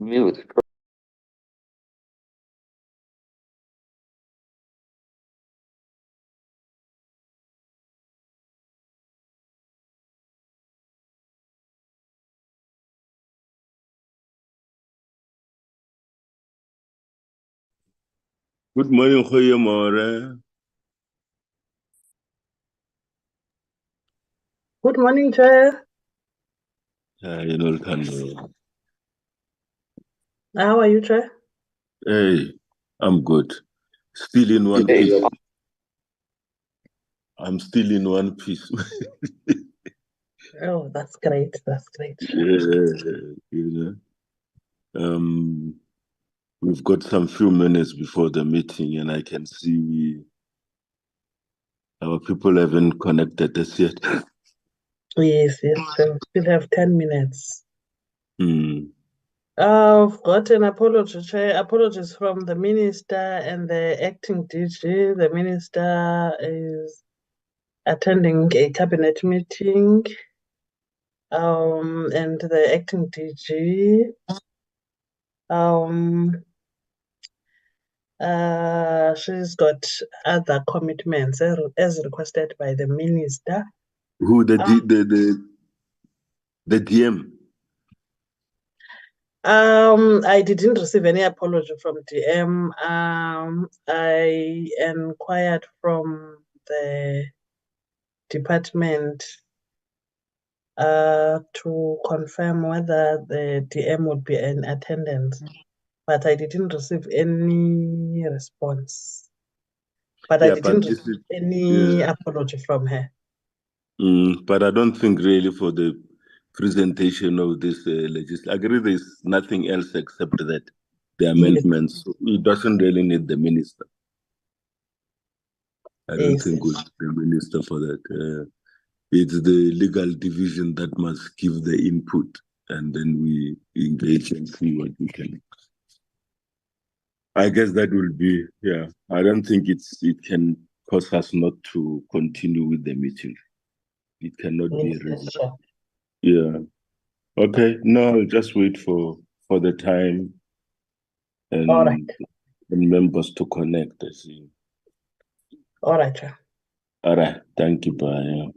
Mute. Good morning, goeiemôre. Good morning, Chair. You know, Thando. How are you, Chair? Hey, I'm good. Still in one Hey, piece. I'm still in one piece. Oh, that's great. That's great. Yeah, you know. We've got some few minutes before the meeting, and I can see our people haven't connected us yet. Yes, Chair. We still have 10 minutes. I've got an apology, Chair. Apologies from the Minister and the acting DG. The Minister is attending a cabinet meeting, and the acting DG she's got other commitments as requested by the Minister. Who the DM? I didn't receive any apology from DM. I inquired from the department to confirm whether the DM would be in attendance, but I didn't receive any response. But I didn't receive any apology from her. But I don't think really for the presentation of this legislation, I agree there's nothing else except that the amendments. Yes. It doesn't really need the minister. I don't think we'll need the minister for that. It's the legal division that must give the input, and then we engage and see what we can. I guess that will be, yeah. I don't think it can cause us not to continue with the meeting. It cannot be a reason. Sure. Yeah. Okay. No, I'll just wait for the time and members to connect. I see. All right. All right. Thank you. Bye.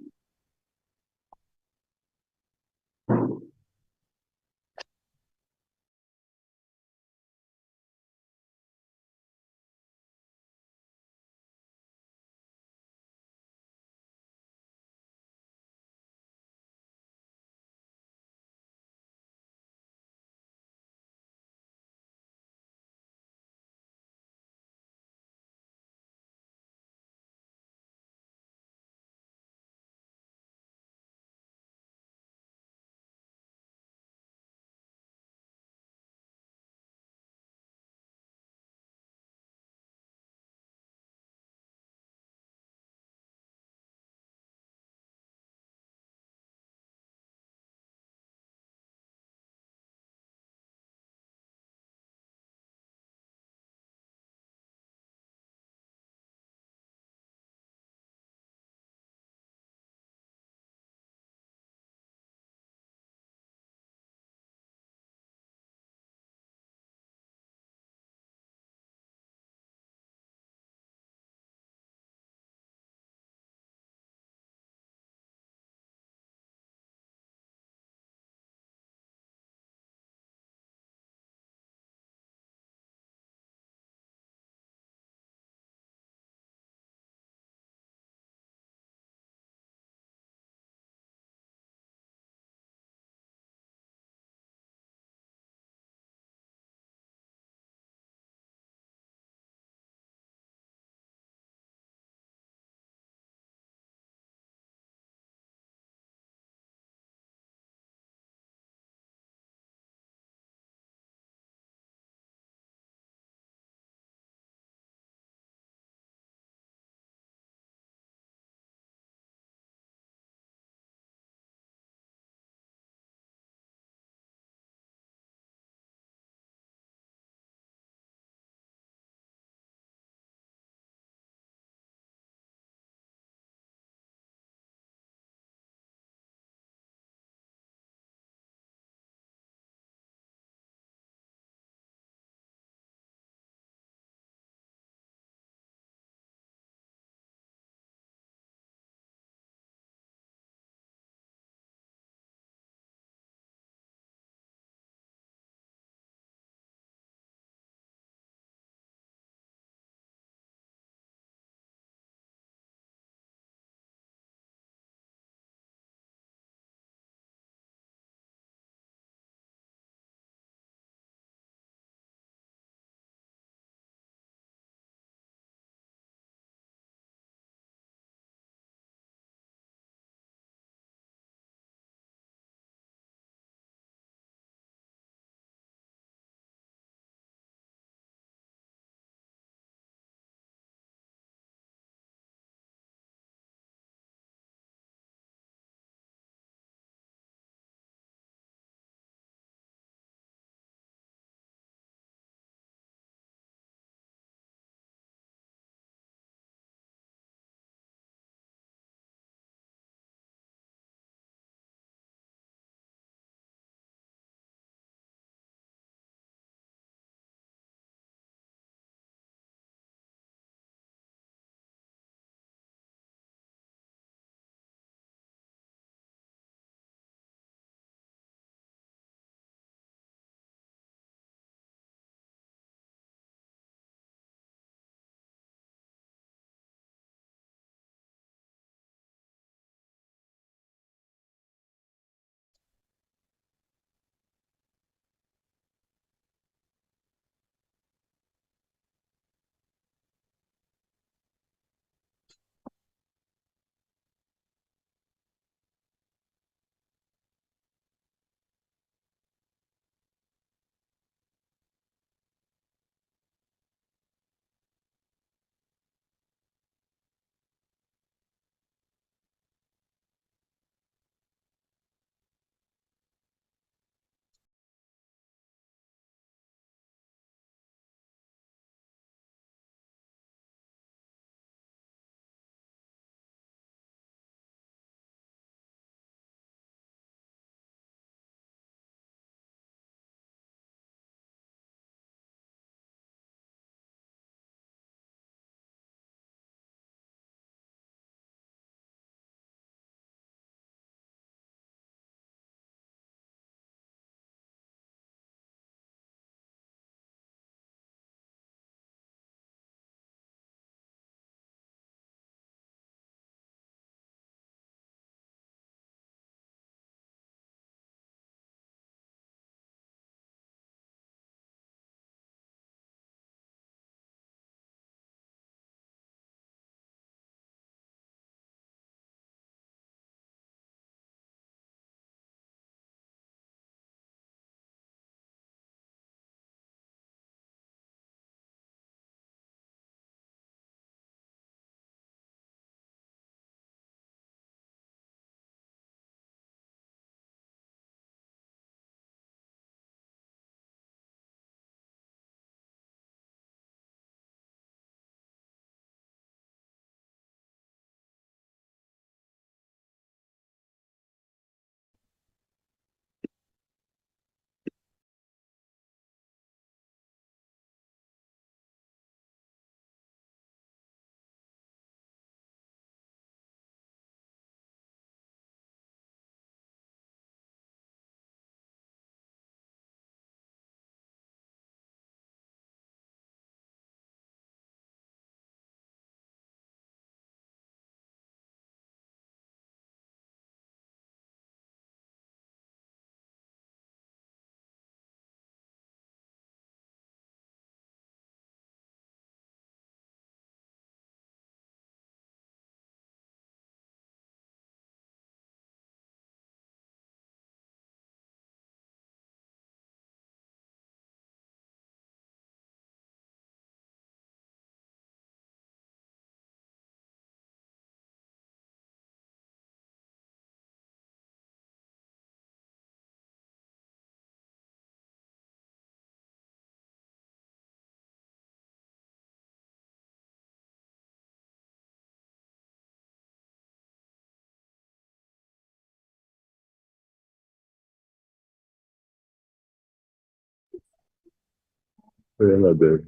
Good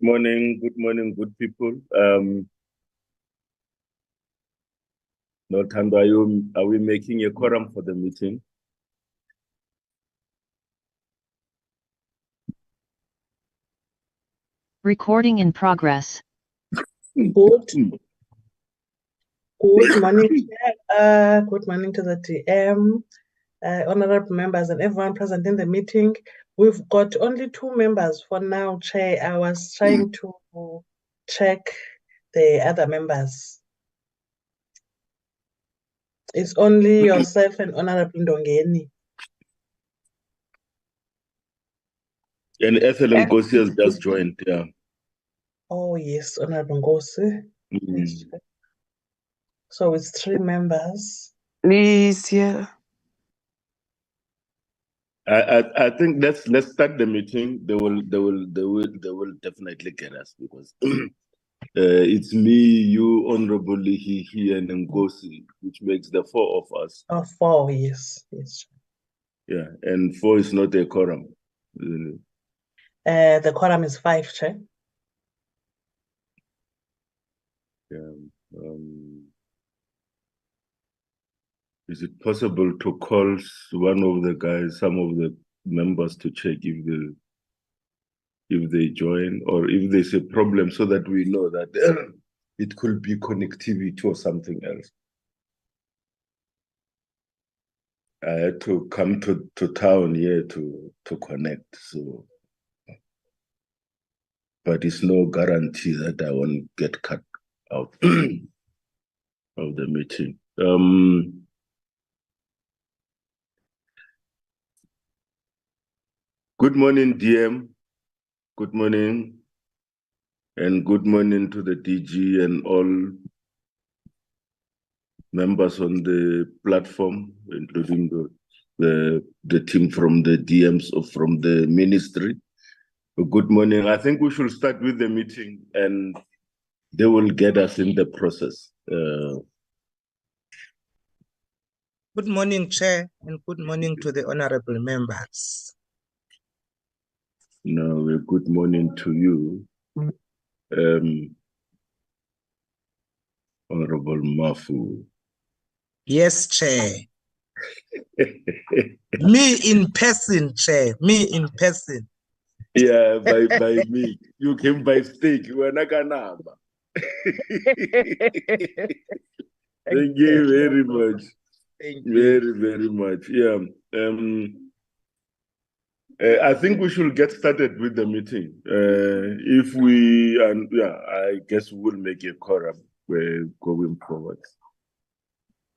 morning, good people. Notando, are we making a quorum for the meeting? Recording in progress. Good morning, good morning to the TM, honorable members and everyone present in the meeting. We've got only 2 members for now, Chair. I was trying to check the other members. It's only yourself and Honorable Ndongeni. And Ethel Ngosi has just joined, yeah. Oh, yes, Honorable Ngosi. Yes. So it's 3 members. Please, yeah. I think let's start the meeting. They will definitely get us because it's me, you, Honorable Lihihi, and Ngosi, which makes the 4 of us. 4, yes. Yeah, and 4 is not a quorum. The quorum is 5, Chair. Yeah. Is it possible to call one of the guys, some of the members, to check if they join or if there's a problem, so that we know that it could be connectivity or something else? I had to come to town here to connect, so. But it's no guarantee that I won't get cut out of the meeting. Good morning, DM. Good morning. And good morning to the DG and all members on the platform, including the team from the DMs or from the ministry. Good morning. I think we should start with the meeting and they will get us in the process. Good morning, Chair, and good morning to the honorable members. No, good morning to you, Honorable Mafu. Yes, Chair. Me in person, Chair. Me in person. Yeah, by me. You came by steak. You were not gonna. Thank you very much. Thank you. Very much. Yeah. I think we should get started with the meeting. If we, and yeah, I guess we'll make a quorum going forward.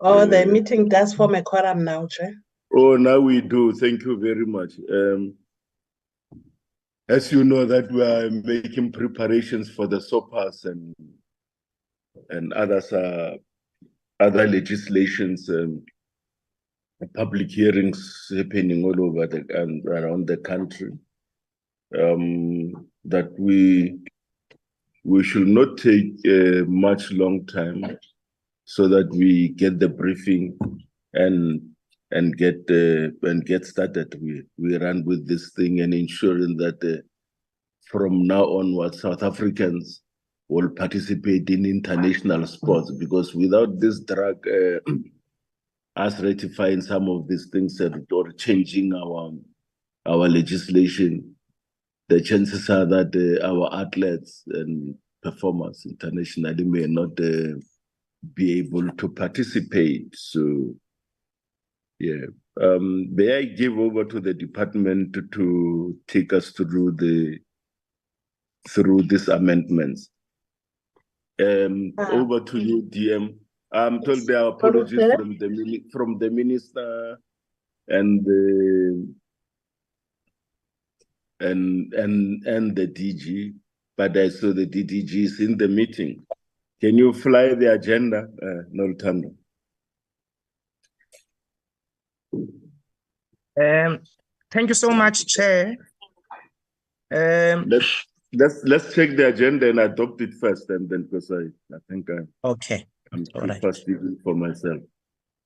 Oh, the meeting does form a quorum now, Chair. Oh, now we do. Thank you very much. As you know, that we are making preparations for the SOPAs and other legislations and public hearings happening all over and around the country. That we should not take much long time, so that we get the briefing and get started. We run with this thing and ensuring that from now onwards, South Africans will participate in international sports, because without this drug, us ratifying some of these things or changing our legislation, the chances are that our athletes and performers internationally may not be able to participate. So, yeah. May I give over to the department to take us through these amendments? Over to you, DM. I'm told there are apologies from the minister and the DG, but I saw the DDG is in the meeting. Can you fly the agenda, Noltando? Thank you so much, Chair. Let's check the agenda and adopt it first, and then, because I think I'm too fast even for myself.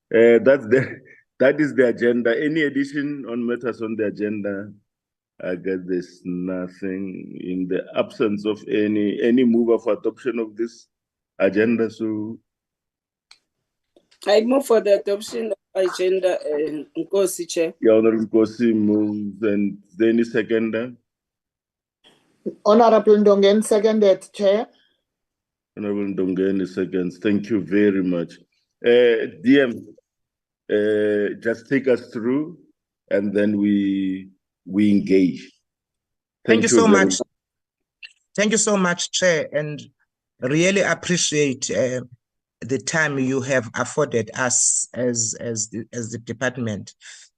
That is the agenda. Any addition on matters on the agenda? I guess there's nothing. In the absence of any mover for adoption of this agenda, so I move for the adoption of agenda, Nkosi, Chair. the Honorable Nkosi moves, and any seconder? Honorable Ndongen, seconded, Chair. Honorable Ndongeni seconds. Thank you very much. DM, just take us through, and then we engage. Thank you so much. Thank you so much, Chair, and really appreciate the time you have afforded us as the department.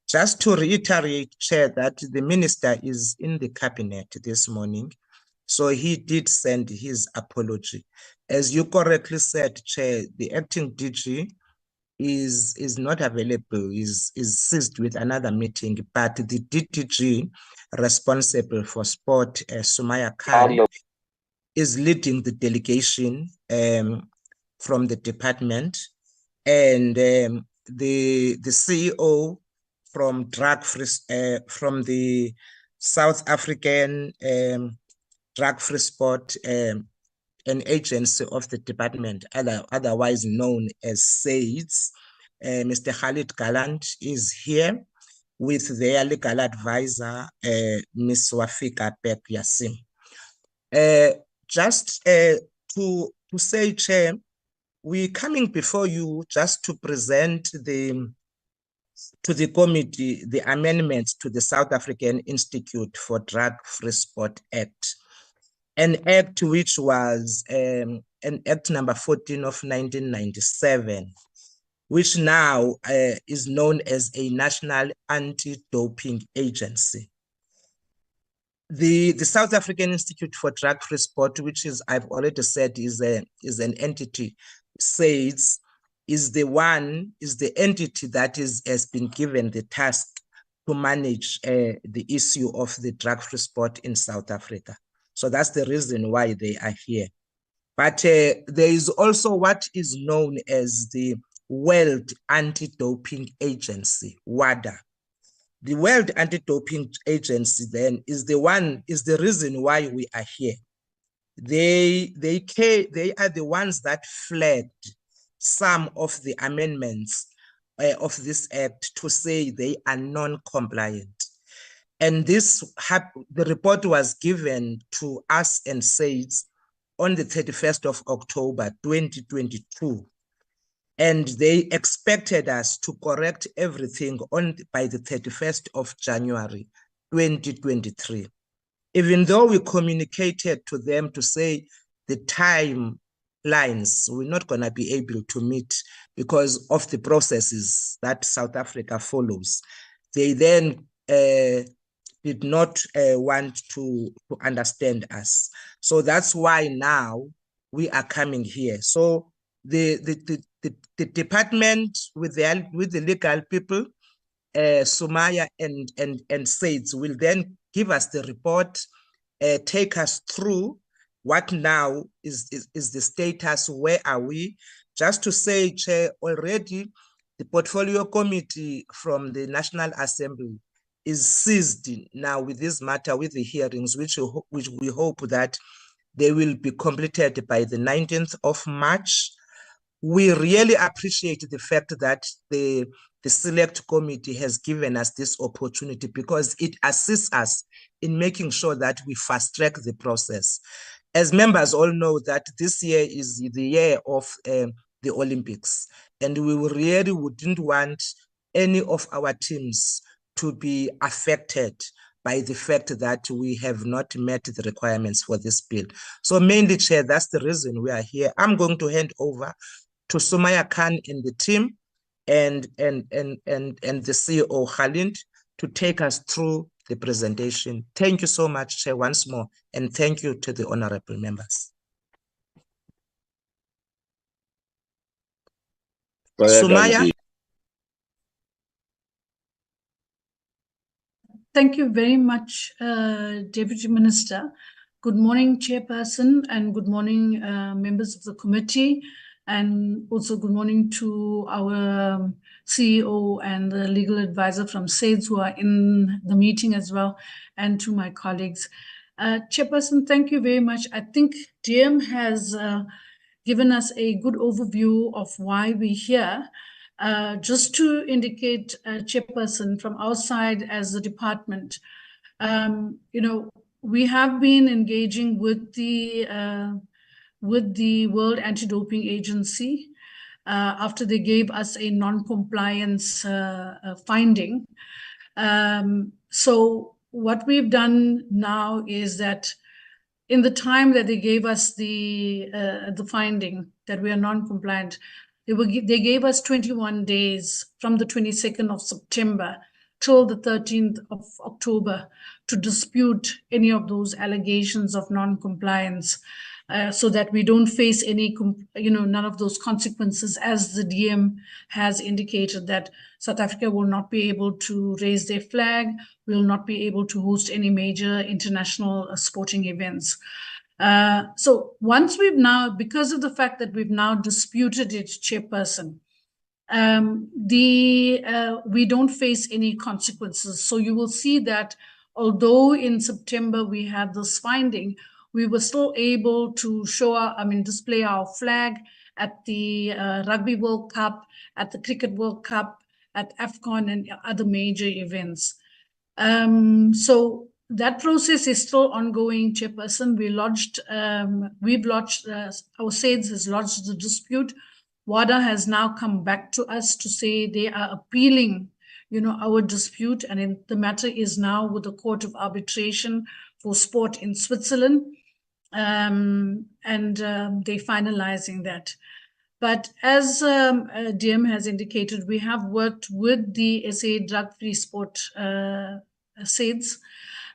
Just to reiterate, Chair, that the minister is in the cabinet this morning, so he did send his apology. As you correctly said, Chair, the acting DG is not available, is seized with another meeting, but the DTG responsible for sport, Sumaya Khan, is leading the delegation from the department, and the CEO from from the South African Drug Free Sport, an agency of the department, otherwise known as SAIDS, Mr. Khalid Gallant is here with their legal advisor, Ms. Wafika Bek Yassim. Just to say, Chair, we're coming before you just to present to the committee the amendments to the South African Institute for Drug Free Sport Act, an act which was an act number 14 of 1997, which now is known as a National Anti-Doping Agency. The South African Institute for Drug Free Sport, which is, I've already said, is an entity, SAIDS, is the entity that has been given the task to manage the issue of the drug free sport in South Africa. So that's the reason why they are here. But there is also what is known as the World Anti-Doping Agency, WADA. The World Anti-Doping Agency then is the reason why we are here. They are the ones that flagged some of the amendments of this act to say they are non-compliant. And the report was given to us and SAIDS on the 31st of October, 2022. And they expected us to correct everything by the 31st of January, 2023. Even though we communicated to them to say the timelines, we're not going to be able to meet because of the processes that South Africa follows. They then did not want to understand us. So that's why now we are coming here. So the department with the legal people, Sumaya and SAIDS will then give us the report, take us through what now is the status, where are we? Just to say, Chair, already the portfolio committee from the National Assembly is seized now with this matter, with the hearings, which we hope that they will be completed by the 19th of March. We really appreciate the fact that the select committee has given us this opportunity because it assists us in making sure that we fast track the process. As members all know that this year is the year of the Olympics, and we really wouldn't want any of our teams to be affected by the fact that we have not met the requirements for this bill. So mainly, Chair, that's the reason we are here. I'm going to hand over to Sumaya Khan and the team and the CEO Khalid to take us through the presentation. Thank you so much, Chair, once more, and thank you to the honorable members. Sumaya. Thank you very much, Deputy Minister. Good morning, Chairperson, and good morning, members of the committee, And also good morning to our CEO and the legal advisor from SAIDS who are in the meeting as well, and to my colleagues. Chairperson, thank you very much. I think DM has given us a good overview of why we're here. Just to indicate, Chairperson, from our side as the department, we have been engaging with the World Anti-Doping Agency after they gave us a non-compliance finding. So what we've done now is that in the time that they gave us the finding that we are non-compliant, they gave us 21 days from the 22nd of September till the 13th of October to dispute any of those allegations of non-compliance, so that we don't face any, none of those consequences, as the DM has indicated that South Africa will not be able to raise their flag, will not be able to host any major international sporting events. So once we've now, because of the fact that we've now disputed it, Chairperson, we don't face any consequences. So you will see that although in September we had this finding, we were still able to display our flag at the Rugby World Cup, at the Cricket World Cup, at AFCON and other major events. So that process is still ongoing, Chairperson. Our SAIDS has lodged the dispute. WADA has now come back to us to say they are appealing, our dispute, and the matter is now with the Court of Arbitration for Sport in Switzerland, and they're finalizing that. But as DM has indicated, we have worked with the SA Drug-Free Sport SAIDS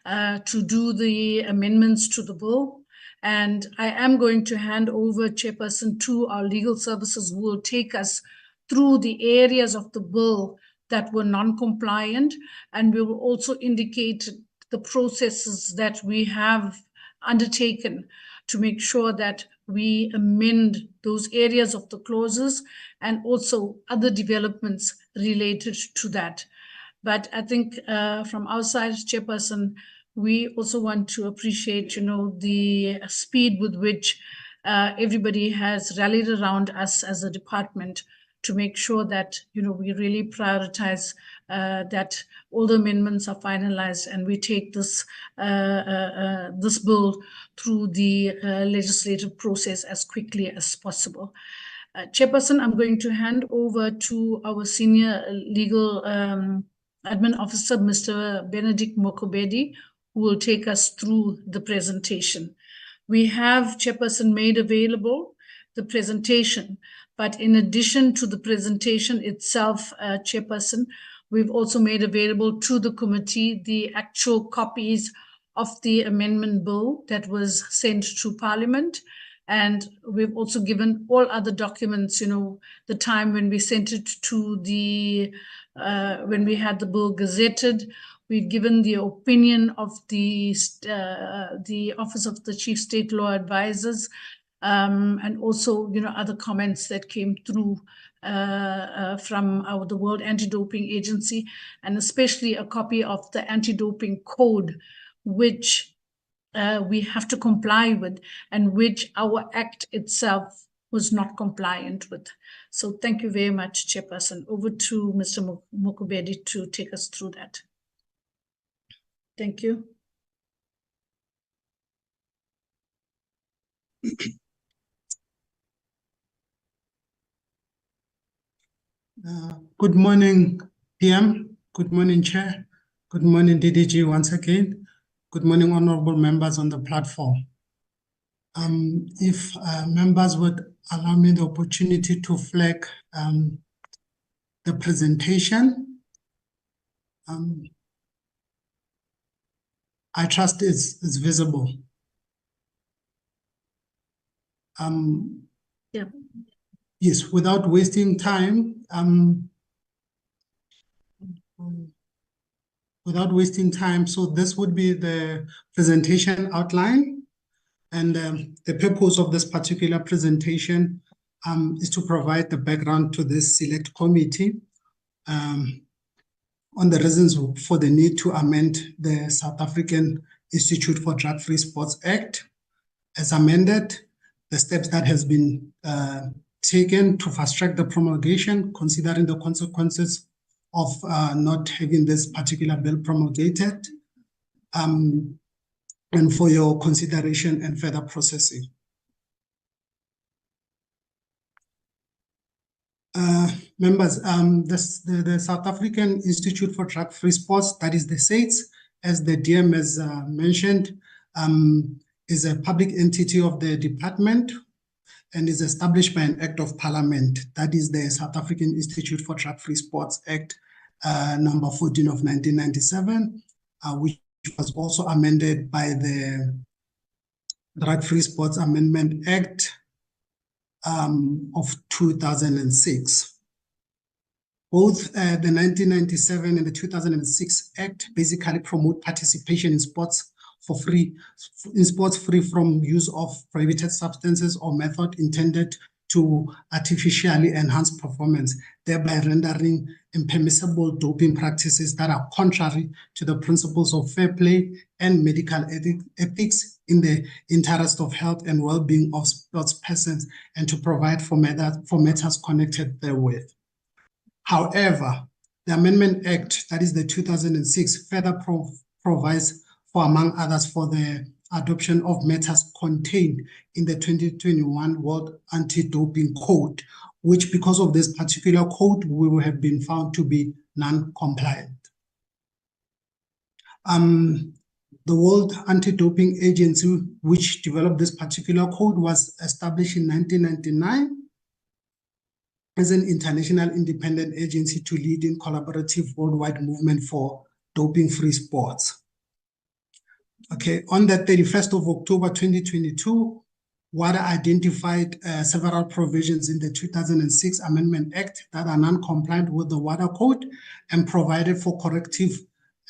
to do the amendments to the bill. And I am going to hand over, Chairperson, to our legal services who will take us through the areas of the bill that were non-compliant, and we will also indicate the processes that we have undertaken to make sure that we amend those areas of the clauses and also other developments related to that. But I think from our side, Chairperson, we also want to appreciate, the speed with which everybody has rallied around us as a department to make sure that, we really prioritize that all the amendments are finalized and we take this bill through the legislative process as quickly as possible. Chairperson, I'm going to hand over to our senior legal admin officer, Mr. Benedict Mokobedi, who will take us through the presentation. We have, Chairperson, made available the presentation, but in addition to the presentation itself, Chairperson, we've also made available to the committee the actual copies of the amendment bill that was sent to Parliament. And we've also given all other documents, the time when we sent it to when we had the bill gazetted. We've given the opinion of the Office of the Chief State Law Advisors, and also, other comments that came through from the World Anti-Doping Agency, and especially a copy of the Anti-Doping Code, which we have to comply with, and which our Act itself was not compliant with. So thank you very much, Chairperson. Over to Mr. Mokobedi to take us through that. Thank you. Good morning, PM. Good morning, Chair. Good morning, DDG once again. Good morning, honorable members on the platform. If members would allow me the opportunity to flag the presentation. I trust it's visible. Yeah. Yes, without wasting time, so this would be the presentation outline. And the purpose of this particular presentation is to provide the background to this select committee on the reasons for the need to amend the South African Institute for Drug-Free Sports Act as amended, the steps that has been taken to fast-track the promulgation, considering the consequences of not having this particular bill promulgated, and for your consideration and further processing. Members, the South African Institute for Drug-Free Sports, that is the SAIDS, as the DM has mentioned, is a public entity of the department and is established by an act of parliament. That is the South African Institute for Drug-Free Sports Act number 14 of 1997, which was also amended by the Drug-Free Sports Amendment Act of 2006. Both the 1997 and the 2006 Act basically promote participation in sports free from use of prohibited substances or method intended to artificially enhance performance, thereby rendering impermissible doping practices that are contrary to the principles of fair play and medical ethics in the interest of health and well-being of sports persons, and to provide for matters connected therewith. However, the Amendment Act, that is the 2006, further provides for, among others, for the adoption of matters contained in the 2021 World Anti-Doping Code, which, because of this particular code, we will have been found to be non-compliant. The World Anti-Doping Agency, which developed this particular code, was established in 1999 as an international independent agency to lead in collaborative worldwide movement for doping-free sports. Okay, on the 31st of October 2022, WADA identified several provisions in the 2006 Amendment Act that are non-compliant with the WADA Code and provided for corrective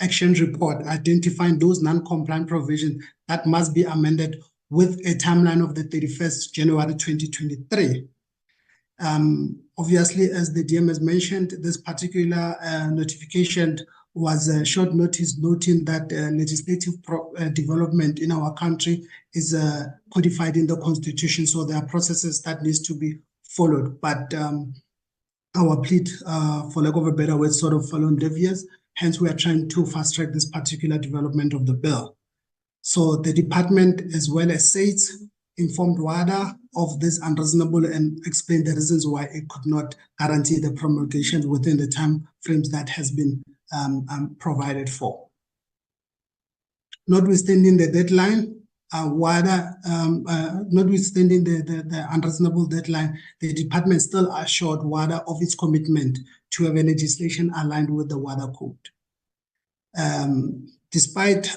action report identifying those non-compliant provisions that must be amended with a timeline of the 31st January 2023. Obviously, as the DM has mentioned, this particular notification was a short notice, noting that legislative development in our country is codified in the Constitution, so there are processes that needs to be followed. But our plea, for lack of a better word, sort of fell on deaf ears. Hence, we are trying to fast track this particular development of the bill. So the department, as well as SAIDS, informed WADA of this unreasonable and explained the reasons why it could not guarantee the promulgation within the time frames that has been provided for. Notwithstanding the deadline, WADA, notwithstanding the unreasonable deadline, the department still assured WADA of its commitment to have a legislation aligned with the WADA Code. Despite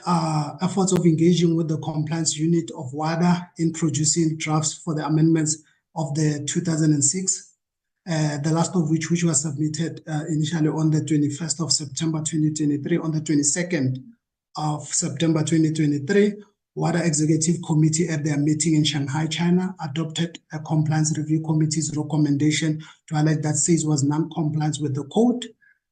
efforts of engaging with the compliance unit of WADA in producing drafts for the amendments of the 2006, the last of which was submitted initially on the 21st of September 2023, on the 22nd of September 2023, WADA Executive Committee at their meeting in Shanghai, China, adopted a Compliance Review Committee's recommendation to highlight that SAIDS was non-compliant with the code.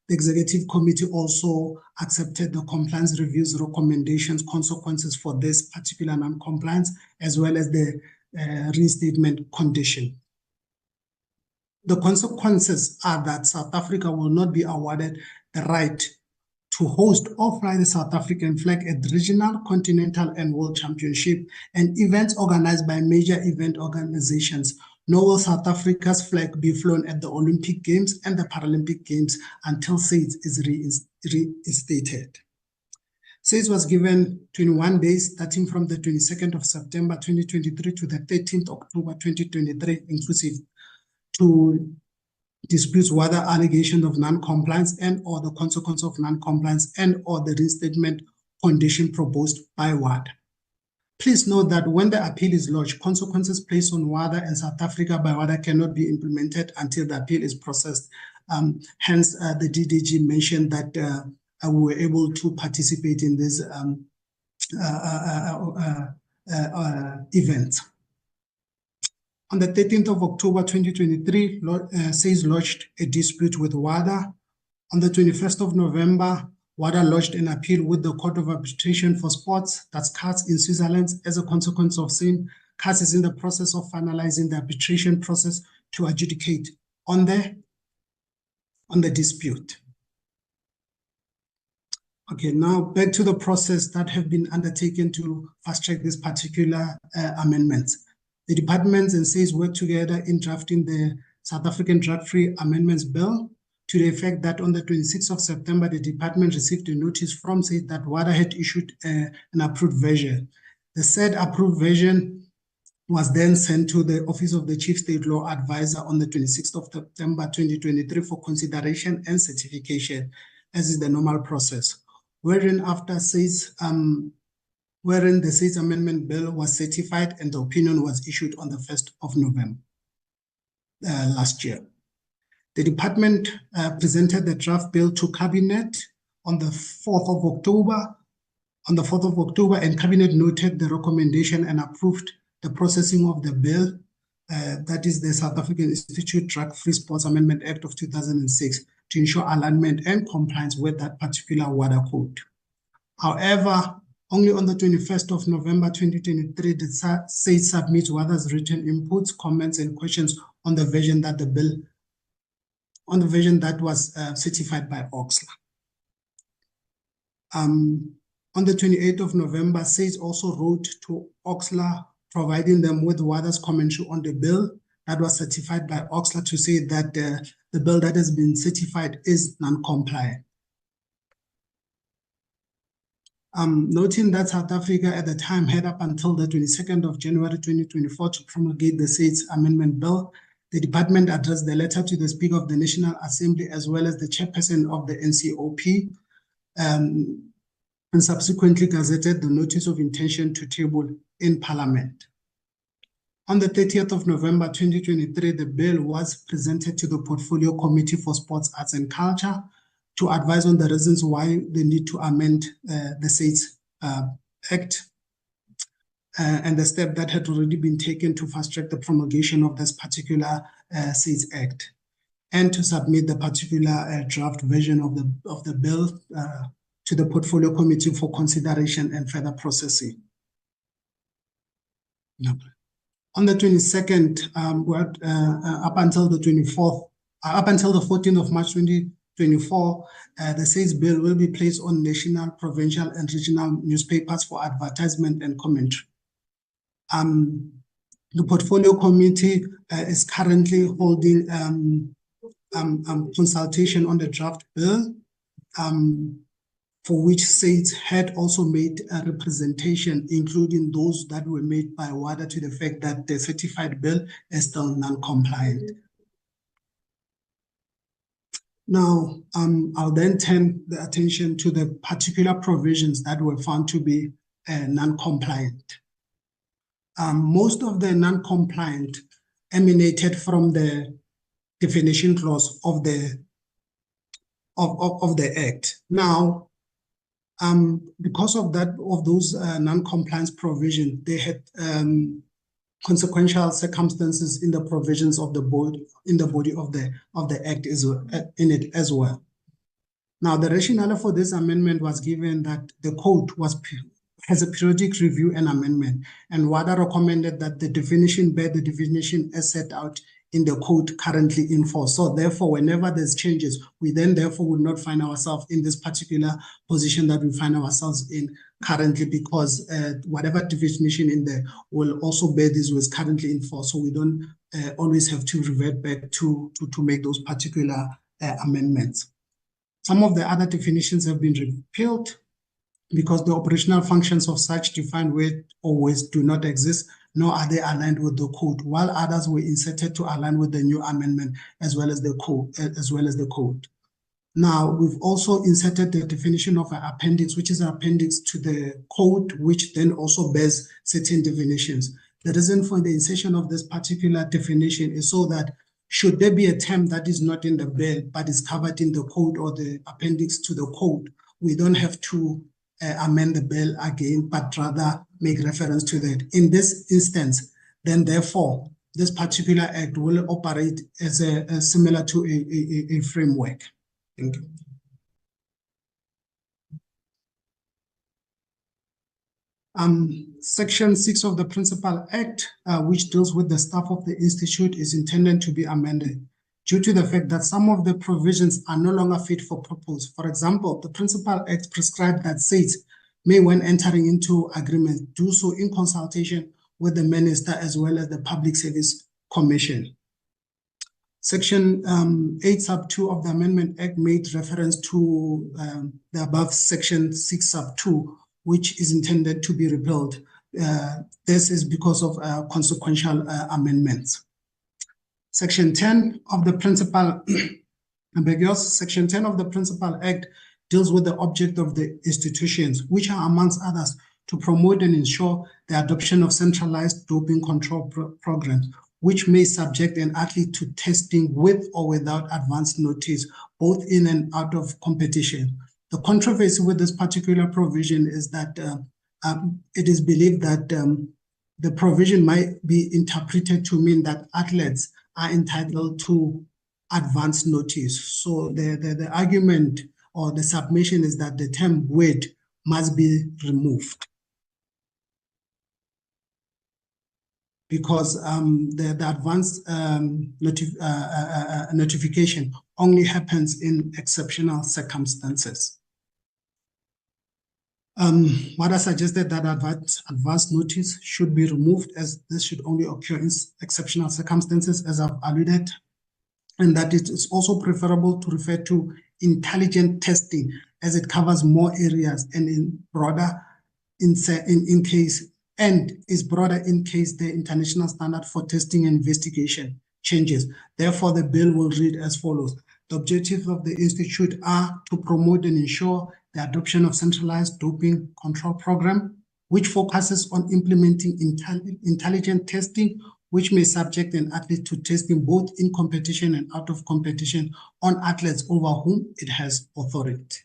The Executive Committee also accepted the Compliance Review's recommendations, consequences for this particular non-compliance, as well as the reinstatement condition. The consequences are that South Africa will not be awarded the right to host or fly the South African flag at regional, continental, and world championship and events organized by major event organizations, nor will South Africa's flag be flown at the Olympic Games and the Paralympic Games until SAIDS is reinstated. SAIDS was given 21 days starting from the 22nd of September 2023 to the 13th October 2023 inclusive to dispute whether allegation of non-compliance and or the consequence of non-compliance and or the reinstatement condition proposed by WADA. Please note that when the appeal is lodged, consequences placed on WADA and South Africa by WADA cannot be implemented until the appeal is processed. Hence, the DDG mentioned that we were able to participate in this event. On the 13th of October 2023, SAIS lodged a dispute with WADA. On the 21st of November, WADA lodged an appeal with the Court of Arbitration for Sports, that's CAS in Switzerland. As a consequence of same, CAS is in the process of finalizing the arbitration process to adjudicate on the dispute. Okay, now back to the process that have been undertaken to fast-track this particular amendments. The departments and SAIS work together in drafting the South African Drug-Free Amendments Bill to the effect that on the 26th of September, the department received a notice from SAIS that WADA had issued an approved version. The said approved version was then sent to the Office of the Chief State Law Advisor on the 26th of September 2023 for consideration and certification, as is the normal process. Wherein after SAIS, wherein the SAIS amendment bill was certified and the opinion was issued on the 1st of November last year. The department presented the draft bill to Cabinet on the 4th of October. On the 4th of October, and Cabinet noted the recommendation and approved the processing of the bill, that is the South African Institute Drug-Free Sports Amendment Act of 2006, to ensure alignment and compliance with that particular WADA code. However, only on the 21st of November 2023 did SAIS submit WADA's written inputs, comments, and questions on the version that was certified by OXLA. On the 28th of November, SAIS also wrote to OXLA, providing them with WADA's commentary on the bill that was certified by OXLA to say that the bill that has been certified is non-compliant. Noting that South Africa at the time had up until the 22nd of January 2024 to promulgate the SAIS amendment bill, the department addressed the letter to the Speaker of the National Assembly as well as the chairperson of the NCOP, and subsequently gazetted the notice of intention to table in Parliament. On the 30th of November 2023, the bill was presented to the Portfolio Committee for Sports, Arts and Culture to advise on the reasons why they need to amend the SAIS Act and the step that had already been taken to fast-track the promulgation of this particular SAIS Act, and to submit the particular draft version of the bill to the Portfolio Committee for consideration and further processing. On the 22nd, up until the 24th, up until the 14th of March 2024, the SAIS bill will be placed on national, provincial, and regional newspapers for advertisement and commentary. The Portfolio Committee is currently holding consultation on the draft bill, for which SAIS had also made a representation, including those that were made by WADA, to the fact that the certified bill is still non-compliant. Now, I'll then turn the attention to the particular provisions that were found to be non-compliant. Most of the non-compliant emanated from the definition clause of the Act. Now, because of those non-compliance provisions, they had consequential circumstances in the provisions of the body of the Act in it as well. Now, the rationale for this amendment was given that the code has a periodic review and amendment, and WADA recommended that the definition bear the definition as set out in the code currently in force. So therefore, whenever there's changes, we then therefore would not find ourselves in this particular position that we find ourselves in currently, because whatever definition in there will also bear this was currently in force. So we don't always have to revert back to make those particular amendments. Some of the other definitions have been repealed because the operational functions of such defined word or words do not exist, nor are they aligned with the code, while others were inserted to align with the new amendment as well as the code. Now, we've also inserted the definition of an appendix, which is an appendix to the code, which then also bears certain definitions. The reason for the insertion of this particular definition is so that should there be a term that is not in the bill but is covered in the code or the appendix to the code, we don't have to amend the bill again, but rather make reference to that. In this instance, then therefore, this particular act will operate as a similar to a framework. Thank you. Section 6 of the Principal Act, which deals with the staff of the institute, is intended to be amended due to the fact that some of the provisions are no longer fit for purpose. For example, the Principal Act prescribes that states may, when entering into agreement, do so in consultation with the minister as well as the Public Service Commission. Section 8 sub 2 of the Amendment Act made reference to the above Section 6 sub 2, which is intended to be repealed. This is because of consequential amendments. Section 10 of the Principal, Section 10 of the Principal Act deals with the object of the institutions, which are, amongst others, to promote and ensure the adoption of centralized doping control programs, which may subject an athlete to testing with or without advance notice, both in and out of competition. The controversy with this particular provision is that it is believed that the provision might be interpreted to mean that athletes are entitled to advance notice. So the argument or the submission is that the term "with" must be removed, because the advance notification only happens in exceptional circumstances. What I suggested that advance notice should be removed, as this should only occur in exceptional circumstances, as I've alluded, and that it is also preferable to refer to intelligent testing, as it covers more areas and is broader in case the international standard for testing and investigation changes. Therefore, the bill will read as follows. The objectives of the institute are to promote and ensure the adoption of centralized doping control program, which focuses on implementing intelligent testing, which may subject an athlete to testing both in competition and out of competition on athletes over whom it has authority.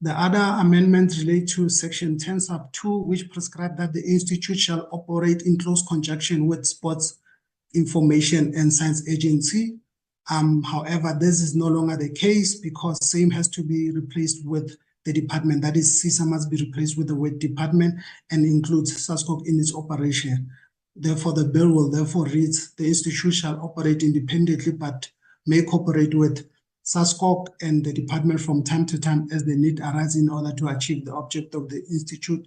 The other amendments relate to Section 10 sub 2, which prescribe that the institute shall operate in close conjunction with Sports Information and Science Agency. However, this is no longer the case, because same has to be replaced with the department. That is, CISA must be replaced with the word department and includes SASCOC in its operation. Therefore, the bill will therefore read, the institute shall operate independently but may cooperate with SASCOC and the department from time to time as the need arises in order to achieve the object of the institute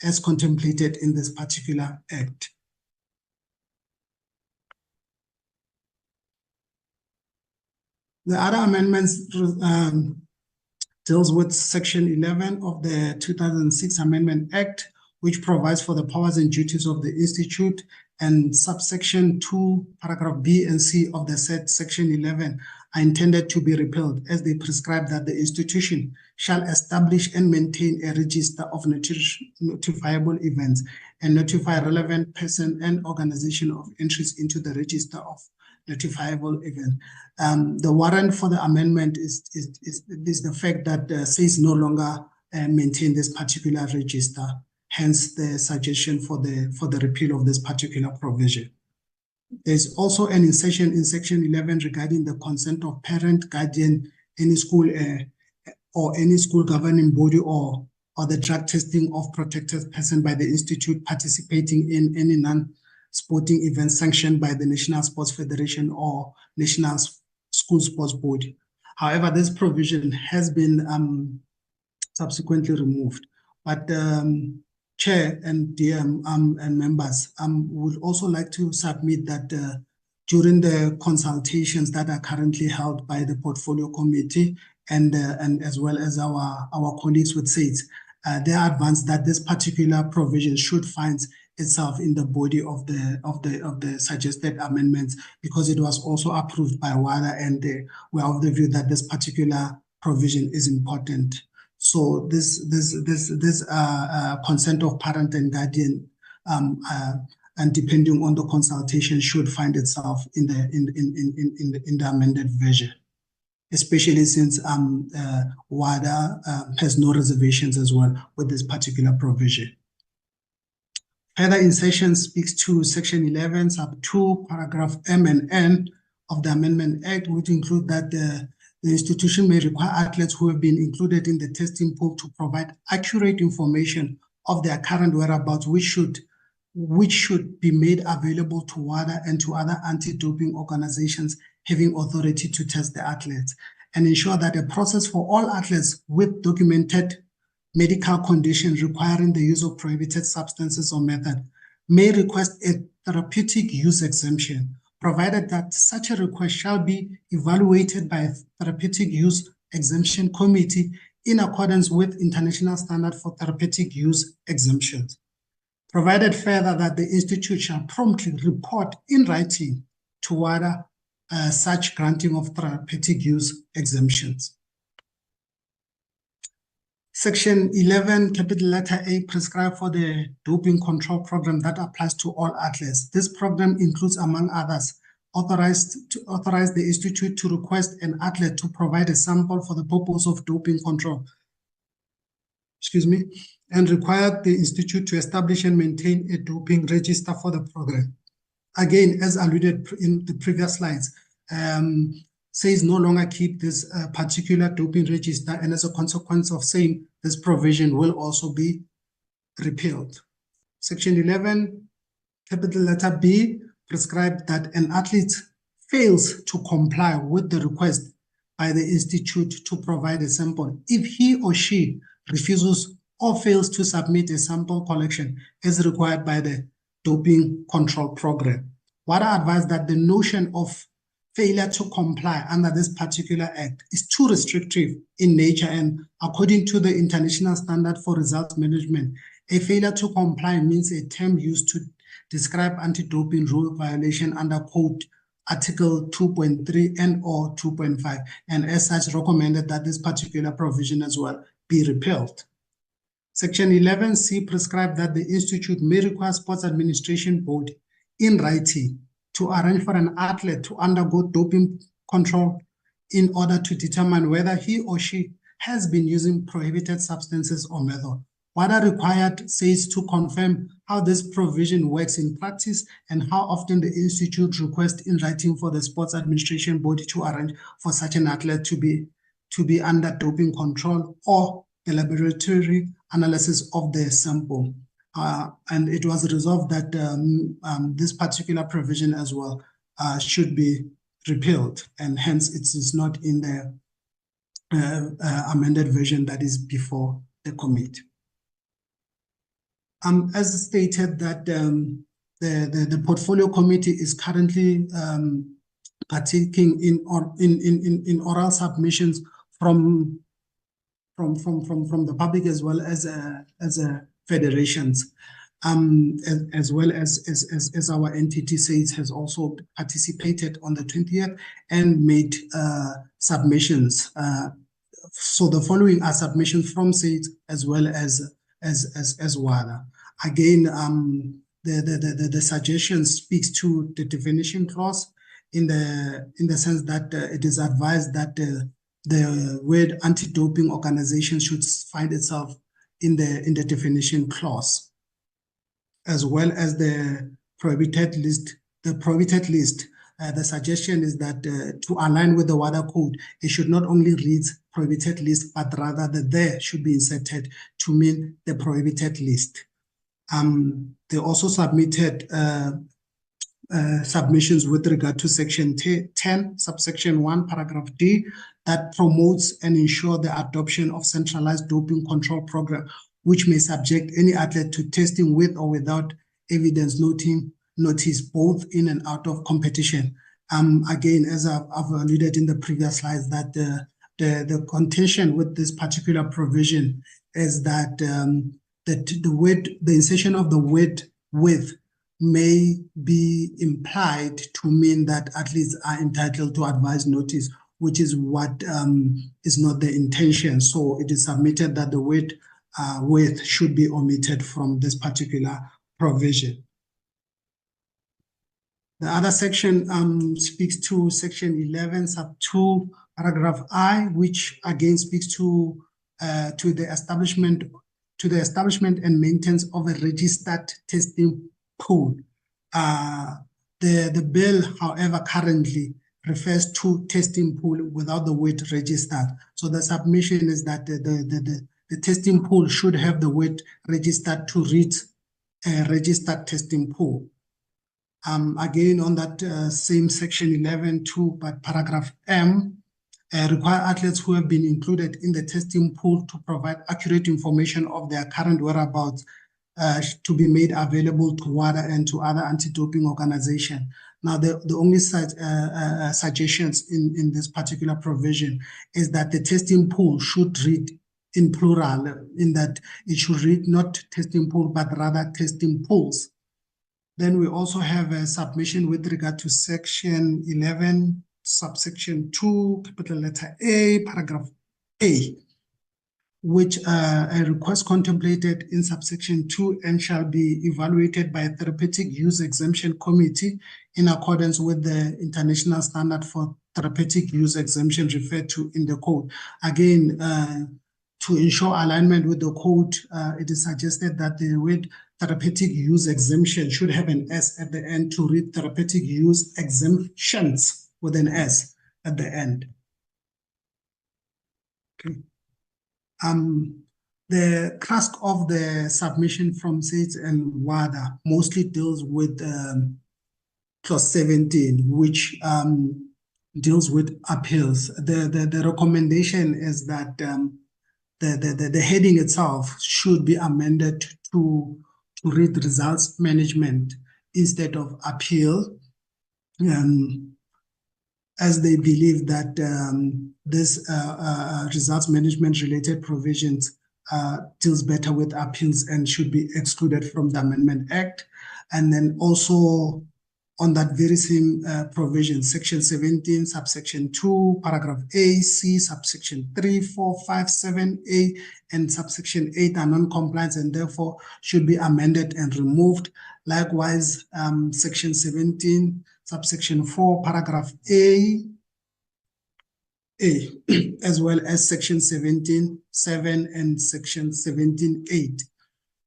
as contemplated in this particular act. The other amendments deals with Section 11 of the 2006 Amendment Act, which provides for the powers and duties of the institute, and subsection 2, paragraph B and C of the said Section 11 are intended to be repealed, as they prescribe that the institution shall establish and maintain a register of notifiable events and notify relevant person and organization of interest into the register of notifiable event. The warrant for the amendment is the fact that SAIS no longer maintain this particular register. Hence, the suggestion for the repeal of this particular provision. There's also an insertion in Section 11 regarding the consent of parent, guardian, any school or any school governing body or the drug testing of protected person by the institute participating in any non-sporting event sanctioned by the National Sports Federation or National School Sports Board. However, this provision has been subsequently removed. But Chair and DM and members would also like to submit that during the consultations that are currently held by the Portfolio Committee and as well as our colleagues with SAIDS, they advance that this particular provision should find itself in the body of the suggested amendments, because it was also approved by WADA, and we are of the view that this particular provision is important. So this consent of parent and guardian, and depending on the consultation, should find itself in the amended version, especially since WADA has no reservations as well with this particular provision. Further insertion speaks to section 11, sub 2, paragraph M and N of the Amendment Act, which include that the institution may require athletes who have been included in the testing pool to provide accurate information of their current whereabouts, which should be made available to WADA and to other anti-doping organizations having authority to test the athletes, and ensure that a process for all athletes with documented medical conditions requiring the use of prohibited substances or method may request a therapeutic use exemption, provided that such a request shall be evaluated by a therapeutic use exemption committee in accordance with international standard for therapeutic use exemptions. Provided further that the institute shall promptly report in writing to WADA such granting of therapeutic use exemptions. Section 11, capital letter A, prescribed for the doping control program that applies to all athletes. This program includes, among others, authorize the institute to request an athlete to provide a sample for the purpose of doping control. And require the institute to establish and maintain a doping register for the program. Again, as alluded in the previous slides, says no longer keep this particular doping register, and as a consequence of saying this provision will also be repealed. Section 11, capital letter B, prescribed that an athlete fails to comply with the request by the institute to provide a sample if he or she refuses or fails to submit a sample collection as required by the doping control program. WADA advised that the notion of failure to comply under this particular act is too restrictive in nature, and according to the International Standard for Results Management, a failure to comply means a term used to describe anti-doping rule violation under Code Article 2.3 and or 2.5, and as such recommended that this particular provision as well be repealed. Section 11C prescribed that the institute may require Sports Administration Board in writing to arrange for an athlete to undergo doping control in order to determine whether he or she has been using prohibited substances or method. WADA required says to confirm how this provision works in practice and how often the institute requests in writing for the Sports Administration Body to arrange for such an athlete to be under doping control or the laboratory analysis of the sample. And it was resolved that this particular provision as well should be repealed, and hence it is not in the amended version that is before the committee. As stated, that the portfolio committee is currently partaking in oral submissions from the public as well as federations, as well as our entity says has also participated on the 20th and made submissions. So the following are submissions from SAIDS as well as WADA. Again, the suggestion speaks to the definition clause in the sense that it is advised that the word anti-doping organization should find itself in the definition clause, as well as the prohibited list. The suggestion is that to align with the WADA code, it should not only read prohibited list, but rather that there should be inserted to mean the prohibited list. They also submitted submissions with regard to section 10, subsection 1, paragraph D, that promotes and ensure the adoption of centralized doping control program, which may subject any athlete to testing with or without evidence notice, both in and out of competition. Again, as I've alluded in the previous slides, that the contention with this particular provision is that the insertion of the word with may be implied to mean that athletes are entitled to advance notice, which is what is not the intention. So it is submitted that the word with should be omitted from this particular provision. The other section speaks to section 11, sub 2, paragraph I, which again speaks to the establishment to the establishment and maintenance of a registered testing pool. The bill, however, currently refers to testing pool without the word registered. So the submission is that the testing pool should have the word registered to read a registered testing pool. Again, on that same section 11.2, but paragraph M, require athletes who have been included in the testing pool to provide accurate information of their current whereabouts to be made available to WADA and to other anti-doping organizations. Now, the only suggestions in this particular provision is that the testing pool should read in plural, in that it should read not testing pool, but rather testing pools. Then we also have a submission with regard to section 11, subsection 2, capital letter A, paragraph A, which a request contemplated in subsection 2 and shall be evaluated by a therapeutic use exemption committee in accordance with the international standard for therapeutic use exemption referred to in the code. Again, to ensure alignment with the code, it is suggested that the word therapeutic use exemption should have an S at the end to read therapeutic use exemptions with an S at the end. Okay. The crux of the submission from SAIDS and WADA mostly deals with clause 17, which deals with appeals. The recommendation is that the heading itself should be amended to read results management instead of appeal, as they believe that this results management related provisions deals better with appeals and should be excluded from the Amendment Act. And then also on that very same provision, section 17, subsection 2, paragraph A, C, subsection 3, 4, 5, 7, A, and subsection 8 are non-compliant and therefore should be amended and removed. Likewise, section 17, subsection 4, paragraph A, as well as section 17, 7, and section 17, 8.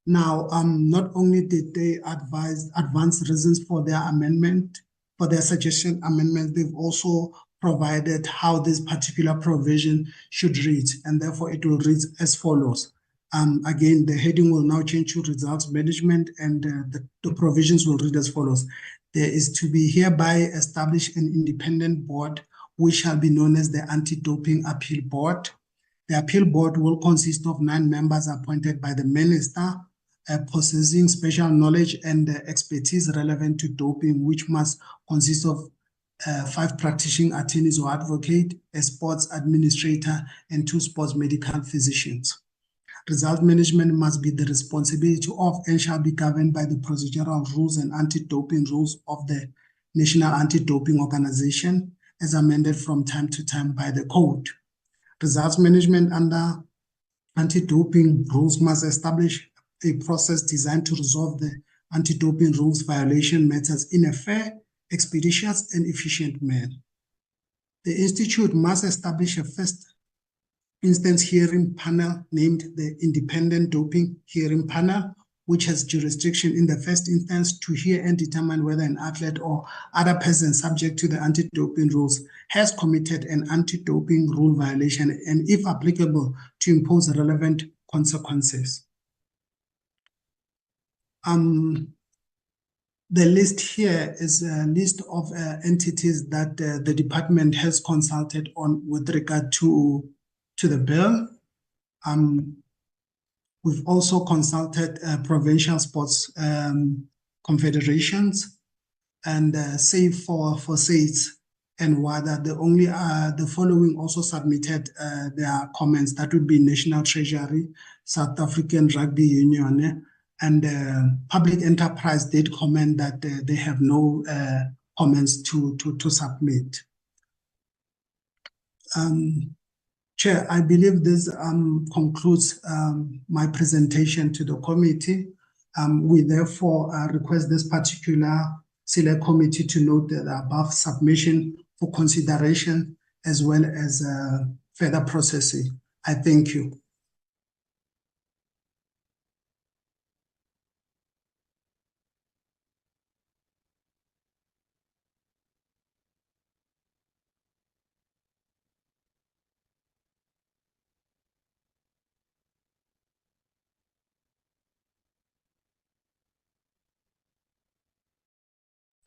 Now, not only did they advance reasons for their amendment, for their suggestion amendment, they've also provided how this particular provision should read, and therefore it will read as follows. Again, the heading will now change to results management, and the provisions will read as follows. There is to be hereby established an independent board, which shall be known as the Anti-Doping Appeal Board. The appeal board will consist of 9 members appointed by the minister, possessing special knowledge and expertise relevant to doping, which must consist of 5 practicing attorneys or advocate, a sports administrator, and 2 sports medical physicians. Result management must be the responsibility of and shall be governed by the procedural rules and anti-doping rules of the National Anti-Doping Organization, as amended from time to time by the code. Results management under anti-doping rules must establish a process designed to resolve the anti-doping rules violation matters in a fair, expeditious, and efficient manner. The Institute must establish a first instance hearing panel named the Independent Doping Hearing Panel, which has jurisdiction in the first instance to hear and determine whether an athlete or other person subject to the anti-doping rules has committed an anti-doping rule violation and, if applicable, to impose relevant consequences. The list here is a list of entities that the department has consulted on with regard to the bill. We've also consulted provincial sports confederations, and save for SAIDS and WADA, the following also submitted their comments. That would be National Treasury, South African Rugby Union, and Public Enterprise did comment that they have no comments to submit. Chair, I believe this concludes my presentation to the committee. We therefore request this particular select committee to note the above submission for consideration as well as further processing. I thank you.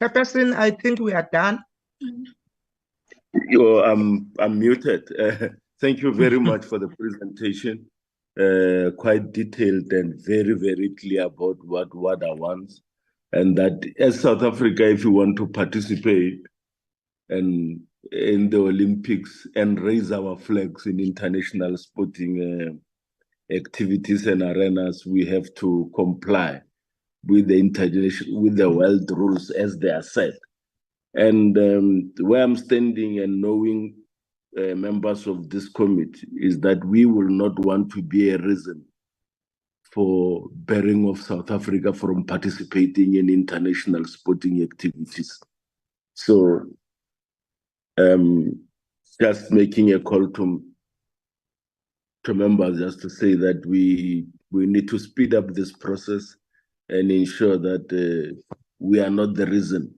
Chairperson, I think we are done. I'm muted. Thank you very much for the presentation. Quite detailed and very, very clear about what WADA wants. And that as South Africa, if you want to participate and in the Olympics and raise our flags in international sporting activities and arenas, we have to comply with the world rules as they are set. And where I'm standing and knowing members of this committee is that we will not want to be a reason for barring of South Africa from participating in international sporting activities. So just making a call to members just to say that we need to speed up this process and ensure that we are not the reason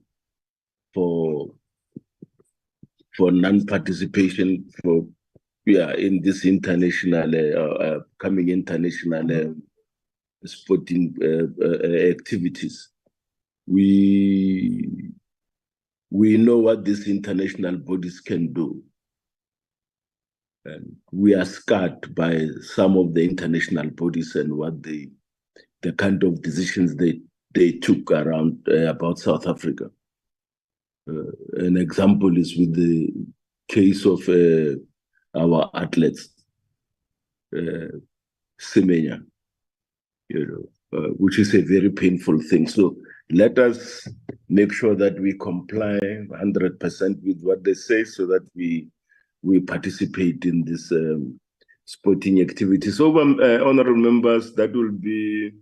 for non-participation in this international coming international sporting activities. We know what these international bodies can do. And we are scarred by some of the international bodies and what the kind of decisions they took around about South Africa. An example is with the case of our athletes, Semenya, which is a very painful thing. So let us make sure that we comply 100% with what they say so that we participate in this sporting activities. So, honorable members, that will be,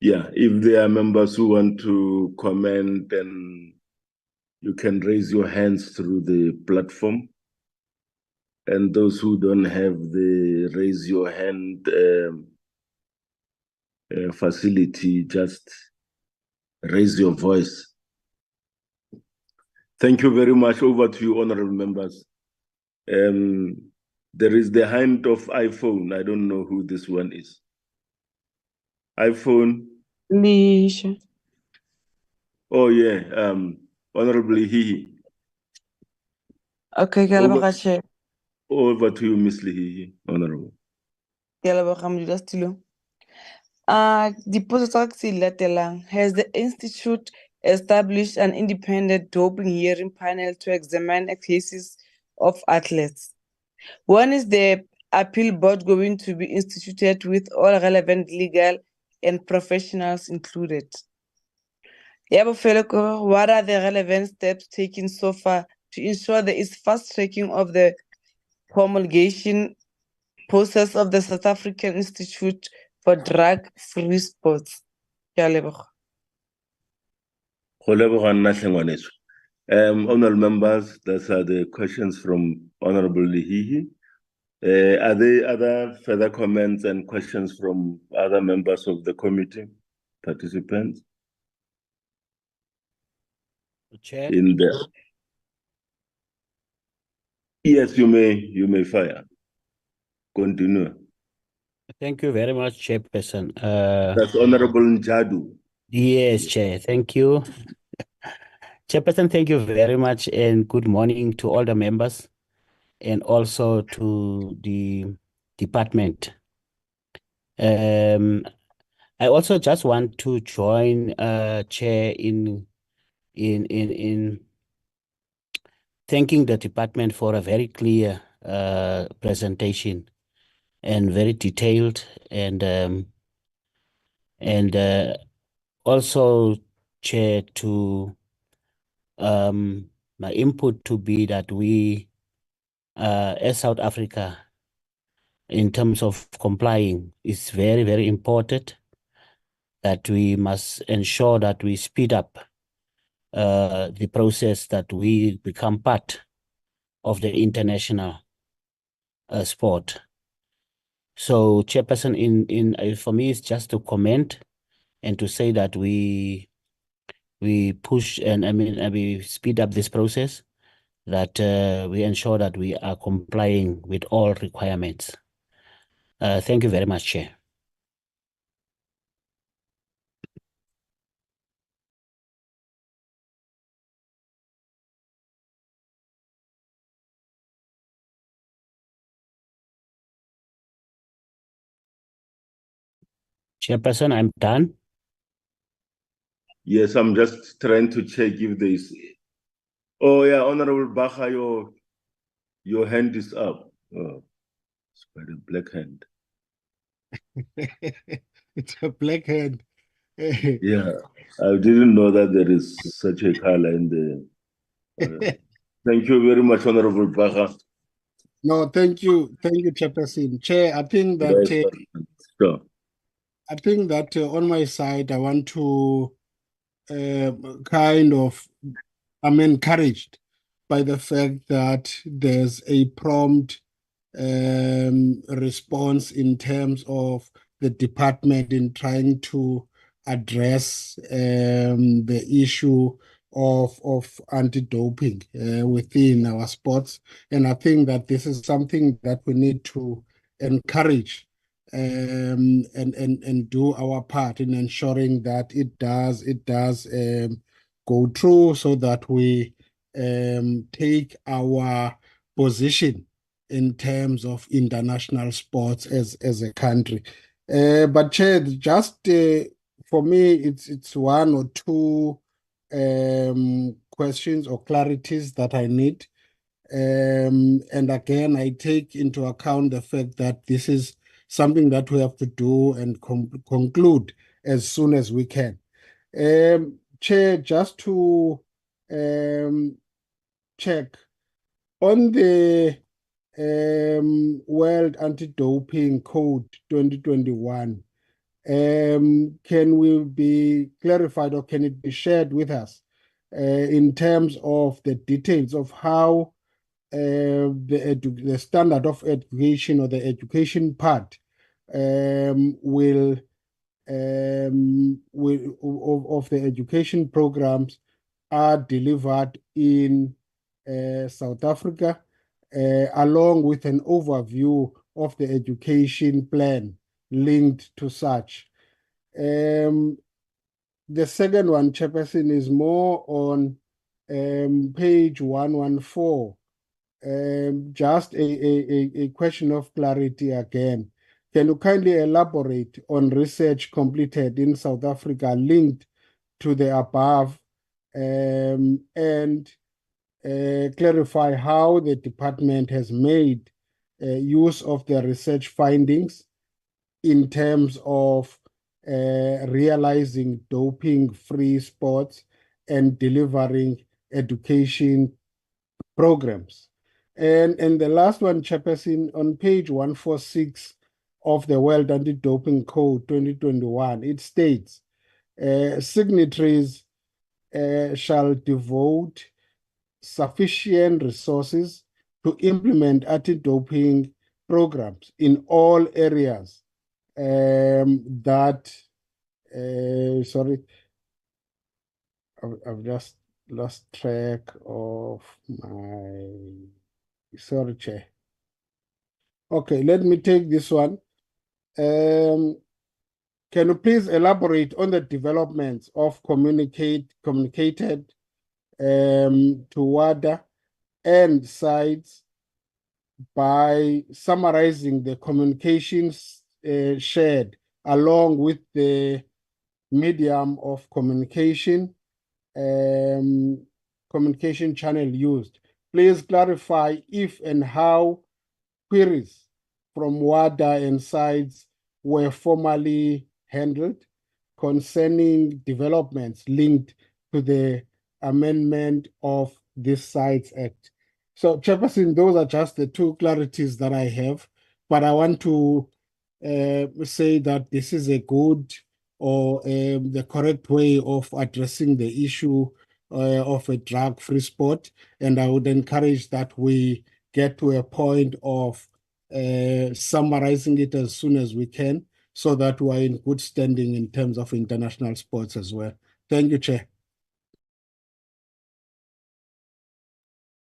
if there are members who want to comment, then you can raise your hands through the platform. And those who don't have the raise your hand facility, just raise your voice. Thank you very much. Over to you, honorable members. There is the hand of iPhone. I don't know who this one is. iPhone. Lisha. Oh yeah, Honorable Hihi. Okay, Chair. Over to you, Ms. Lihihi, Honorable. Has the Institute established an independent doping hearing panel to examine cases of athletes? When is the appeal board going to be instituted with all relevant legal and professionals included? What are the relevant steps taken so far to ensure there is fast tracking of the promulgation process of the South African Institute for Drug-Free Sports? Honorable members, those are the questions from Honorable Lihihi. Are there other further comments and questions from other members of the committee, participants? Chair. Yes, you may fire. Continue. Thank you very much, Chairperson. That's Honorable Njadu. Yes, Chair. Thank you. Chairperson, thank you very much, and good morning to all the members and also to the department. I also just want to join Chair in thanking the department for a very clear presentation and very detailed, and also, Chair, to my input to be that we as South Africa, in terms of complying, is very, very important that we must ensure that we speed up the process, that we become part of the international sport. So, Chairperson, for me, it's just to comment and to say that we push and we speed up this process, that we ensure that we are complying with all requirements. Thank you very much, Chair. Chairperson, I'm done. Yes, I'm just trying to check if there is. Oh yeah, Honorable Baha, your hand is up. Oh, it's quite a black hand. It's a black hand. Yeah, I didn't know that there is such a color in the. Thank you very much, Honorable Baha. No, thank you, Chairperson. Chair, I think that Sure. I think that on my side, I want to kind of, I'm encouraged by the fact that there's a prompt response in terms of the department in trying to address the issue of anti-doping within our sports. And I think that this is something that we need to encourage and do our part in ensuring that it does go through, so that we take our position in terms of international sports as a country. But Chair, just for me, it's one or two questions or clarities that I need. And again, I take into account the fact that this is something that we have to do and conclude as soon as we can. Chair, just to check on the World Anti-Doping Code 2021, can we be clarified, or can it be shared with us in terms of the details of how the standard of education or the education part will of the education programs are delivered in South Africa, along with an overview of the education plan linked to such. The second one, Chairperson, is more on page 114. Just a question of clarity again. Can you kindly elaborate on research completed in South Africa linked to the above, and clarify how the department has made use of the research findings in terms of realizing doping-free sports and delivering education programs? And the last one, Chairperson, on page 146 of the World Anti-Doping Code 2021, it states, signatories shall devote sufficient resources to implement anti-doping programs in all areas sorry, I've just lost track of my, sorry, Chair. Okay, let me take this one. Can you please elaborate on the developments of communicated to WADA and sites by summarizing the communications shared along with the medium of communication channel used? Please clarify if and how queries from WADA and sites were formally handled concerning developments linked to the amendment of this Sites Act. So, Chairperson, those are just the two clarities that I have, but I want to say that this is a good or the correct way of addressing the issue of a drug-free sport, and I would encourage that we get to a point of summarizing it as soon as we can, so that we're in good standing in terms of international sports as well. Thank you, Chair.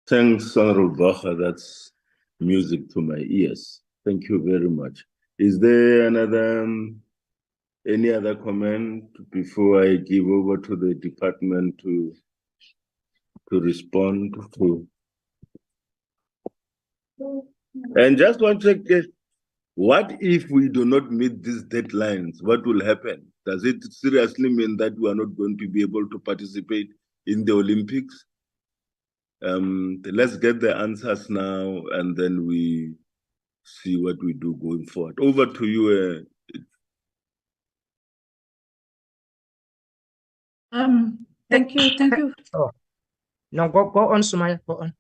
Thanks, Honorable Baha. That's music to my ears. Thank you very much. Is there any other comment before I give over to the department to respond to? And just want to What if we do not meet these deadlines? What will happen? Does it seriously mean that we are not going to be able to participate in the Olympics? Let's get the answers now, and then we see what we do going forward. Over to you. Thank you. Oh, no, go on, Sumaya, go on.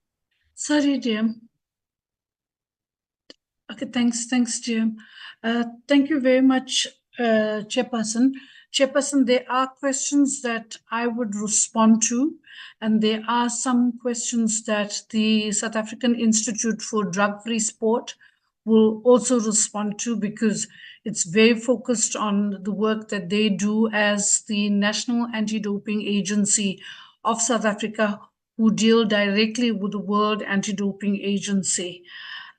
Sorry, Jim. Okay, thanks, Jim. Thank you very much, Chairperson. Chairperson, there are questions that I would respond to, and there are some questions that the South African Institute for Drug-Free Sport will also respond to, because it's very focused on the work that they do as the National Anti-Doping Agency of South Africa, who deal directly with the World Anti-Doping Agency.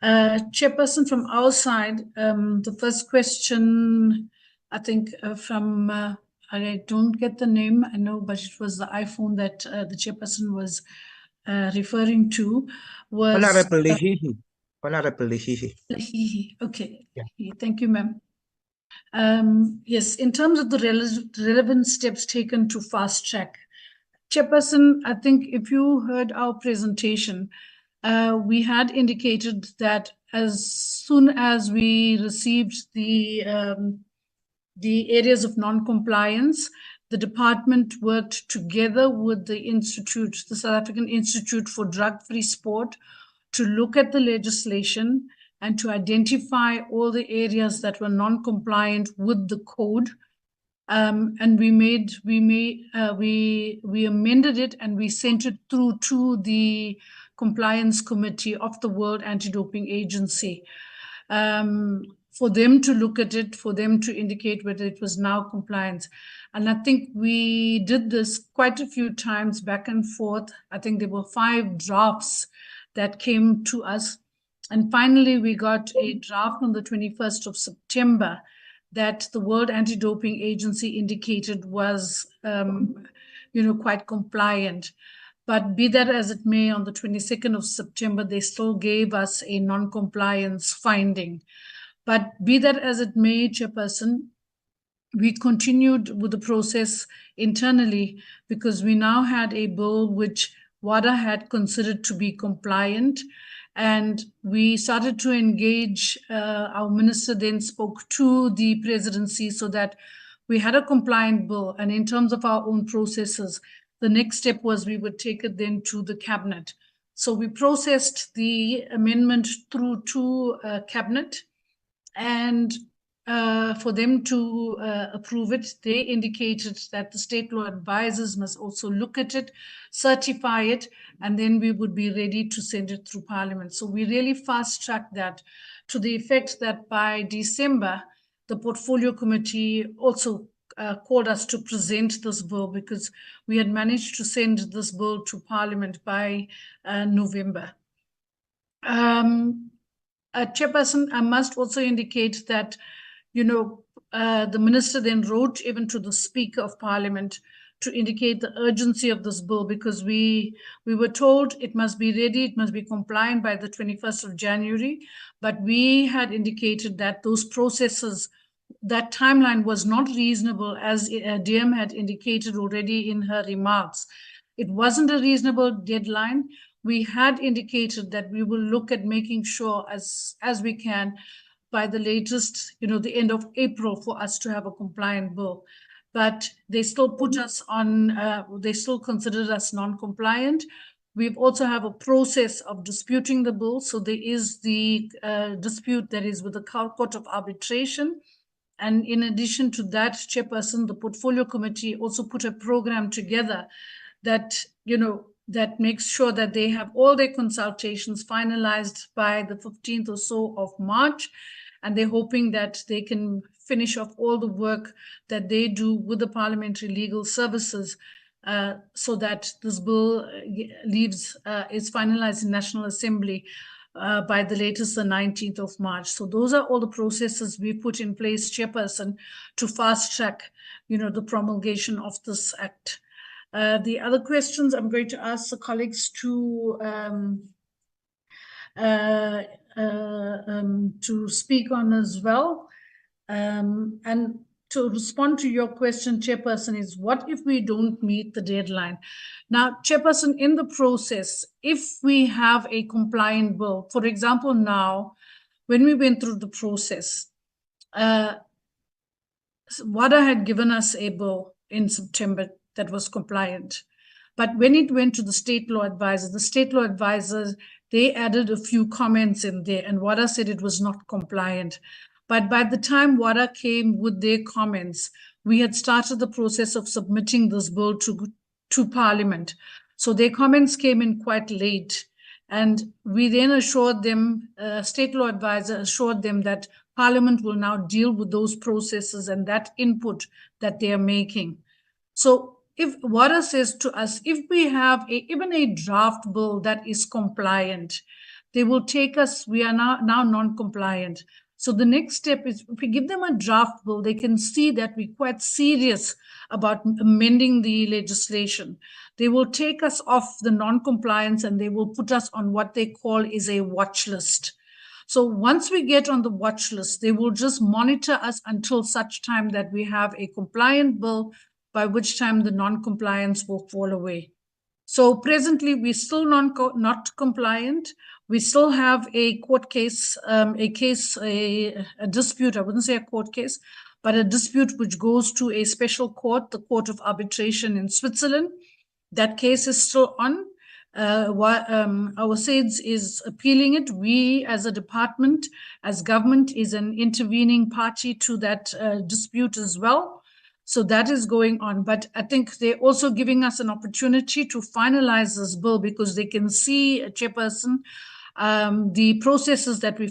Chairperson, from our side, the first question, I think from, I don't get the name, I know, but it was the iPhone that the chairperson was referring to, was... Honorable Lehihi. Honorable Lehihi. Okay, yeah. Thank you, ma'am. Yes, in terms of the relevant steps taken to fast track, Chairperson, I think if you heard our presentation, we had indicated that as soon as we received the areas of non-compliance, the department worked together with the institute, the South African Institute for Drug-Free Sport, to look at the legislation and to identify all the areas that were non-compliant with the code. And we amended it and we sent it through to the Compliance Committee of the World Anti-Doping Agency for them to look at it, for them to indicate whether it was now compliant. And I think we did this quite a few times back and forth. I think there were 5 drafts that came to us. And finally, we got a draft on the 21st of September that the World Anti-Doping Agency indicated was, quite compliant. But be that as it may, on the 22nd of September, they still gave us a non-compliance finding. But be that as it may, Chairperson, we continued with the process internally because we now had a bill which WADA had considered to be compliant. And we started to engage, our minister then spoke to the presidency so that we had a compliant bill. And in terms of our own processes, the next step was we would take it then to the cabinet. So we processed the amendment through to cabinet, and for them to approve it, they indicated that the state law advisors must also look at it, certify it, and then we would be ready to send it through Parliament. So we really fast-tracked that to the effect that by December, the Portfolio Committee also called us to present this bill, because we had managed to send this bill to Parliament by November. Chairperson, I must also indicate that, the minister then wrote even to the Speaker of Parliament to indicate the urgency of this bill, because we were told it must be ready, it must be compliant by the 21st of January. But we had indicated that those processes, that timeline was not reasonable, as DM had indicated already in her remarks. It wasn't a reasonable deadline. We had indicated that we will look at making sure as we can by the latest, the end of April, for us to have a compliant bill. But they still put us on, they still considered us non-compliant. We've also have a process of disputing the bill. So there is the dispute that is with the Court of Arbitration. And in addition to that, Chairperson, the Portfolio Committee also put a program together that, that makes sure that they have all their consultations finalized by the 15th or so of March. And they're hoping that they can finish off all the work that they do with the Parliamentary Legal Services so that this bill is finalized in National Assembly by the latest the 19th of March. So those are all the processes we put in place, Chairperson, to fast track, the promulgation of this act. The other questions I'm going to ask the colleagues to to speak on as well. And to respond to your question, Chairperson, is what if we don't meet the deadline? Now, Chairperson, in the process, if we have a compliant bill, for example, now, when we went through the process, WADA had given us a bill in September that was compliant. But when it went to the state law advisors, they added a few comments in there, and WADA said it was not compliant. But by the time WADA came with their comments, we had started the process of submitting this bill to Parliament. So their comments came in quite late. And we then assured them, state law advisor assured them that Parliament will now deal with those processes and that input that they are making. So if WADA says to us, if we have even a draft bill that is compliant, they will take us, we are now non-compliant. So the next step is, if we give them a draft bill, they can see that we're quite serious about amending the legislation. They will take us off the non-compliance and they will put us on what they call is a watch list. So once we get on the watch list, they will just monitor us until such time that we have a compliant bill, by which time the non-compliance will fall away. So presently, we're still not compliant. We still have a court case, a dispute, I wouldn't say a court case, but a dispute which goes to a special court, the Court of Arbitration in Switzerland. That case is still on. Our SAIDS is appealing it. We, as a department, as government, is an intervening party to that dispute as well. So that is going on. But I think they're also giving us an opportunity to finalize this bill, because they can see, Chairperson, the processes that we're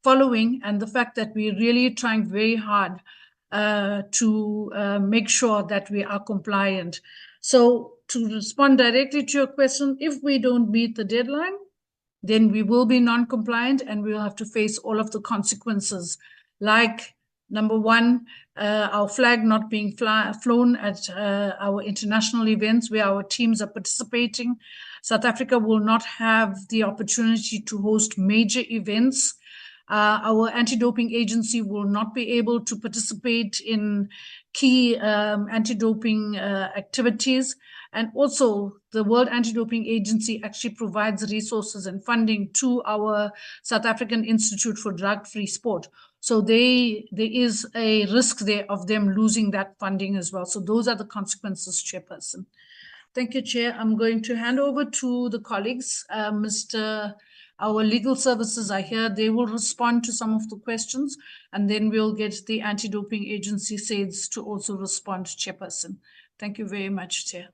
following and the fact that we're really trying very hard to make sure that we are compliant. So to respond directly to your question, if we don't meet the deadline, then we will be non-compliant and we will have to face all of the consequences, like number one, our flag not being flown at our international events where our teams are participating. South Africa will not have the opportunity to host major events. Our anti-doping agency will not be able to participate in key anti-doping activities. And also, the World Anti-Doping Agency actually provides resources and funding to our South African Institute for Drug-Free Sport. So there is a risk there of them losing that funding as well. So those are the consequences, Chairperson. Thank you, Chair. I'm going to hand over to the colleagues. Our legal services are here. They will respond to some of the questions, and then we'll get the anti-doping agency SAIDS to also respond, Chairperson. Thank you very much, Chair.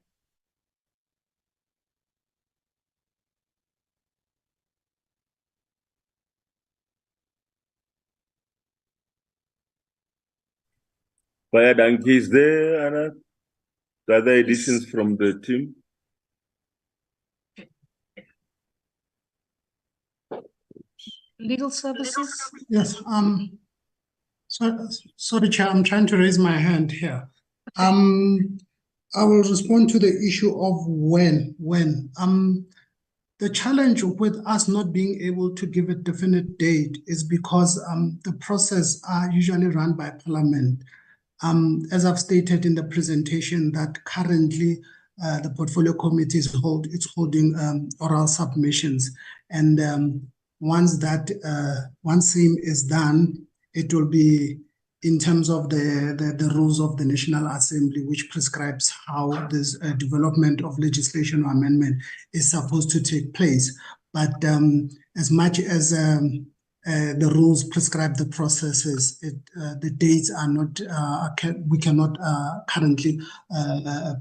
Bayadanki is there, Anna? The other additions from the team? Legal services? Yes. Sorry, Chair, I'm trying to raise my hand here. I will respond to the issue of when. The challenge with us not being able to give a definite date is because the process are usually run by Parliament. As I've stated in the presentation, that currently the Portfolio Committee is holding oral submissions, and once same is done, it will be in terms of the rules of the National Assembly, which prescribes how this development of legislation or amendment is supposed to take place. But as much as the rules prescribe the processes, the dates are not, we cannot currently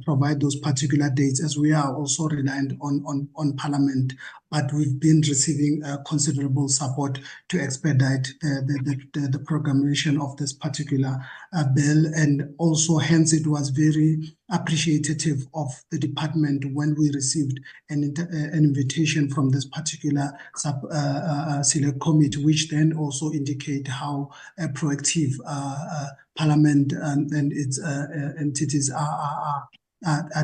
provide those particular dates, as we are also reliant on Parliament. But we've been receiving considerable support to expedite the programmation of this particular bill, and also hence it was very appreciative of the department when we received an invitation from this particular select committee, which then also indicate how proactive Parliament and its entities are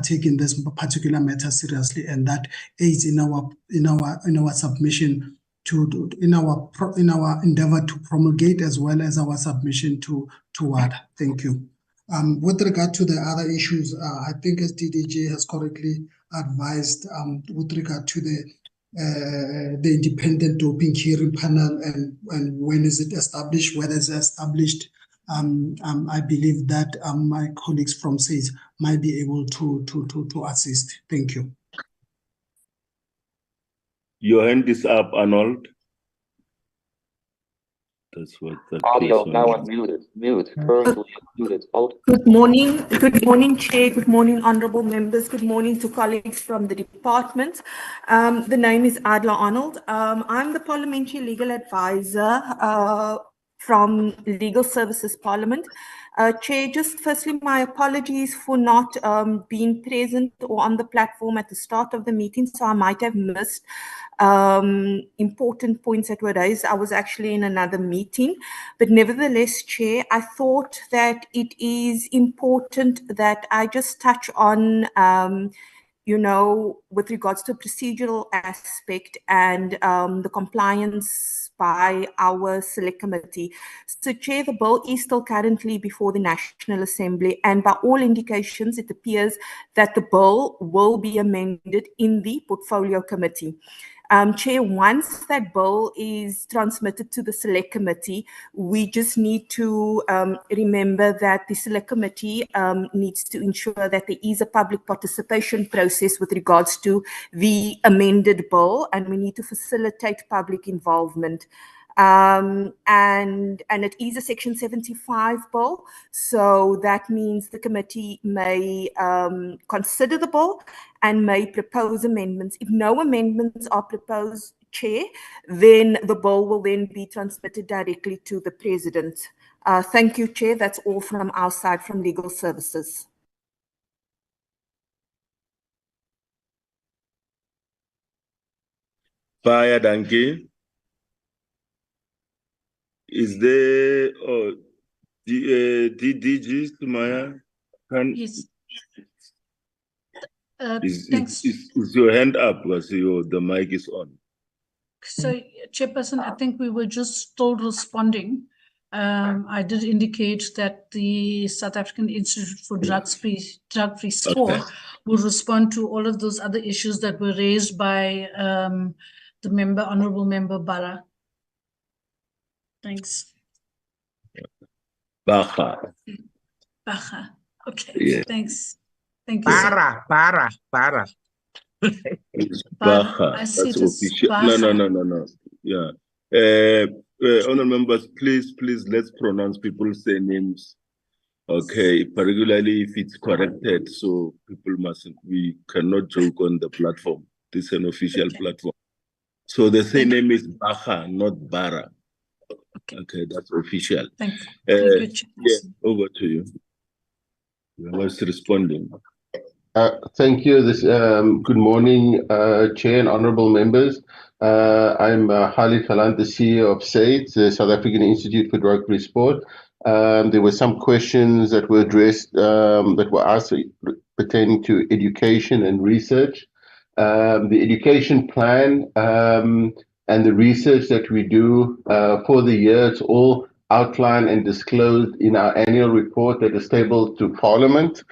taking this particular matter seriously, and that aids in our submission in our endeavor to promulgate, as well as our submission to WADA. Thank you. With regard to the other issues, I think as DDG has correctly advised, with regard to the independent doping hearing panel and when is it established, whether it's established, I believe that my colleagues from SAIS might be able to assist. Thank you. Your hand is up, Arnold. That's what that Audio person now is. unmuted. Mute. Currently muted. Out. Good morning. Good morning, Chair. Good morning, honourable members. Good morning to colleagues from the department. The name is Adla Arnold. I'm the Parliamentary Legal Advisor from Legal Services Parliament. Chair, just firstly, my apologies for not being present or on the platform at the start of the meeting, so I might have missed important points that were raised. I was actually in another meeting, but nevertheless, Chair, I thought that it is important that I just touch on with regards to procedural aspect and the compliance by our select committee. So, Chair, the bill is still currently before the National Assembly, and by all indications, it appears that the bill will be amended in the Portfolio Committee. Chair, once that bill is transmitted to the Select Committee, we just need to remember that the Select Committee needs to ensure that there is a public participation process with regards to the amended bill, and we need to facilitate public involvement. And it is a Section 75 bill, so that means the committee may consider the bill and may propose amendments. If no amendments are proposed, Chair, then the bill will then be transmitted directly to the President. Thank you, Chair. That's all from our side from Legal Services. Fire Danke. Is there DDG Sumaya? Yes. Thanks. Is your hand up? Because the mic is on. So, Chairperson, I think we were just still responding. I did indicate that the South African Institute for Drug-Free Sport will respond to all of those other issues that were raised by the Honourable Member Bara. Thanks. Baha. Okay. Yeah. Thanks. Thank you, sir. Para. Baha. I see That's it as official. Baha. No. Yeah. Honourable members, please, let's pronounce people's names. Okay, particularly if it's corrected, so people mustn't. We cannot joke on the platform. This is an official platform. So the name is Baha, not Bara. Okay, that's official. Thank you. Yeah, over to you. I was responding. Thank you. Good morning, Chair and honourable members. I'm Khalid Talant, the CEO of SAID, the South African Institute for Drug-Free Sport. There were some questions that were addressed that were asked pertaining to education and research. The education plan and the research that we do for the year, it's all outlined and disclosed in our annual report that is tabled to Parliament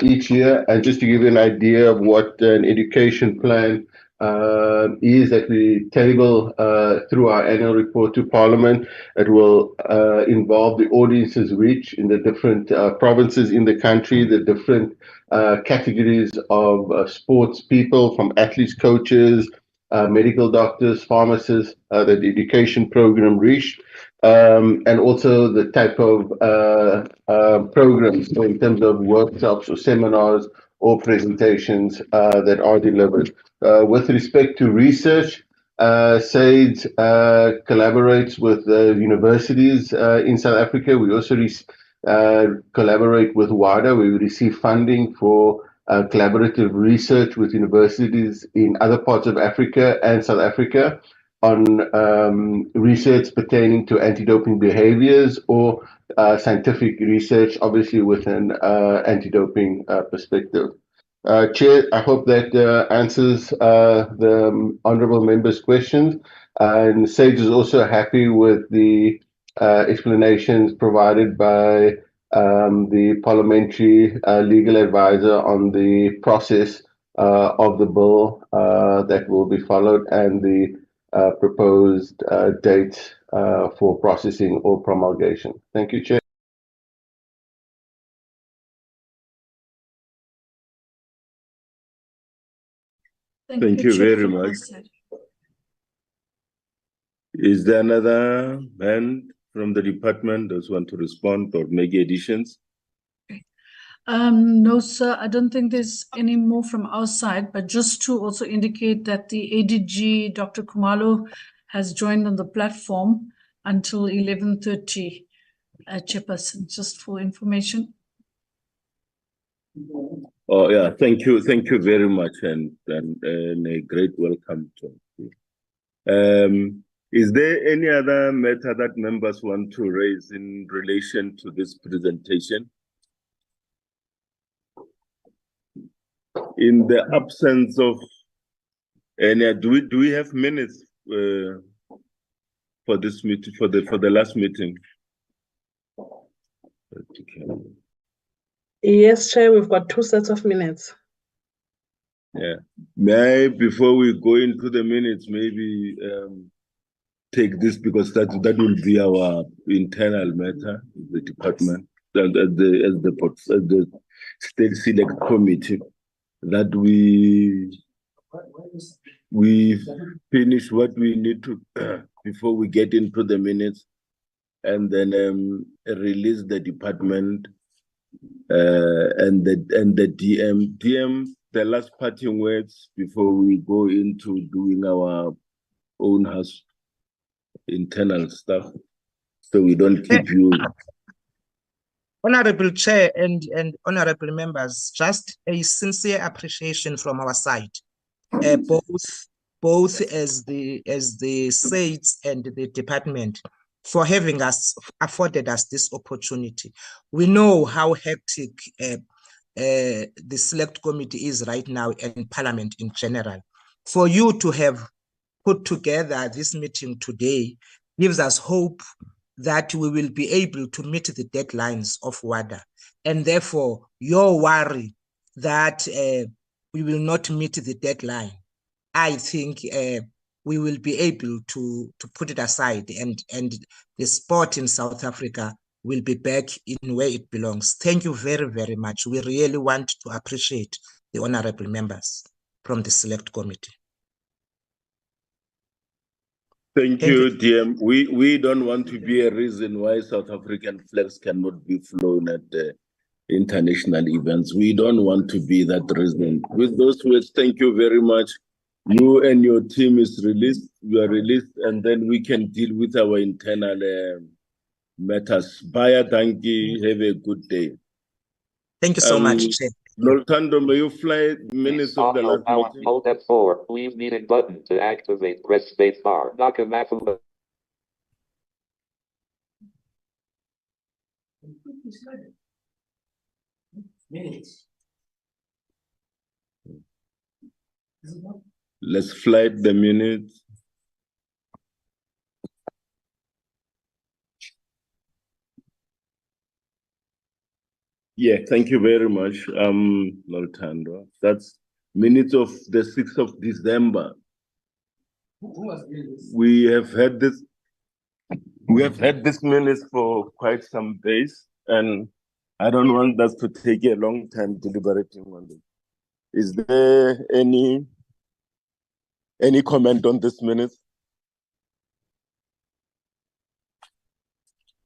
each year. And just to give you an idea of what an education plan is that we table through our annual report to Parliament, it will involve the audiences reach in the different provinces in the country, the different categories of sports people, from athletes, coaches, medical doctors, pharmacists, that the education program reached, and also the type of programs, so in terms of workshops or seminars or presentations that are delivered. With respect to research, SAID collaborates with universities in South Africa. We also collaborate with WADA. We receive funding for collaborative research with universities in other parts of Africa and South Africa on research pertaining to anti-doping behaviors or scientific research, obviously with an anti-doping perspective. Chair, I hope that answers the honourable member's questions. And Sage is also happy with the explanations provided by the parliamentary legal advisor on the process of the bill that will be followed and the proposed date for processing or promulgation. Thank you, Chair. Thank you very much. Is there another hand from the department that want to respond or make additions? No, sir, I don't think there's any more from our side, but just to also indicate that the ADG, Dr. Kumalo, has joined on the platform until 11:30, Chairperson, just for information. Oh, yeah, thank you very much, and a great welcome to you. Is there any other matter that members want to raise in relation to this presentation? In the absence of any, do we have minutes for this meeting, for the last meeting? Yes, Chair, we've got 2 sets of minutes. Yeah. May I, before we go into the minutes, maybe take this, because that will be our internal matter, the department, as the state select committee, that we finish what we need to before we get into the minutes, and then release the department and the DM, the last parting words before we go into doing our own house internal stuff, so we don't keep you. Honorable Chair and honorable members, just a sincere appreciation from our side, both as the SAIDs and the department, for having afforded us this opportunity. We know how hectic the select committee is right now, and Parliament in general. For you to have put together this meeting today gives us hope that we will be able to meet the deadlines of WADA, and therefore your worry that we will not meet the deadline, I think we will be able to put it aside, and the sport in South Africa will be back in where it belongs. Thank you very, very much. We really want to appreciate the honorable members from the select committee. Thank you, DM. We don't want to be a reason why South African flags cannot be flown at the international events. We don't want to be that reason. With those words, thank you very much. You and your team is released. You are released, and then we can deal with our internal matters. Baya, thank you. Have a good day. Thank you so much, Chair. Loltando, may you fly minutes of the last meeting? Hold F4. Please meeting button to activate. Press space bar. Nakamafu. Let's flight the minutes. Yeah, thank you very much, Loltando. That's minutes of the 6th of December. We have had this minutes for quite some days, and I don't want us to take a long time deliberating on it. Is there any comment on this minute?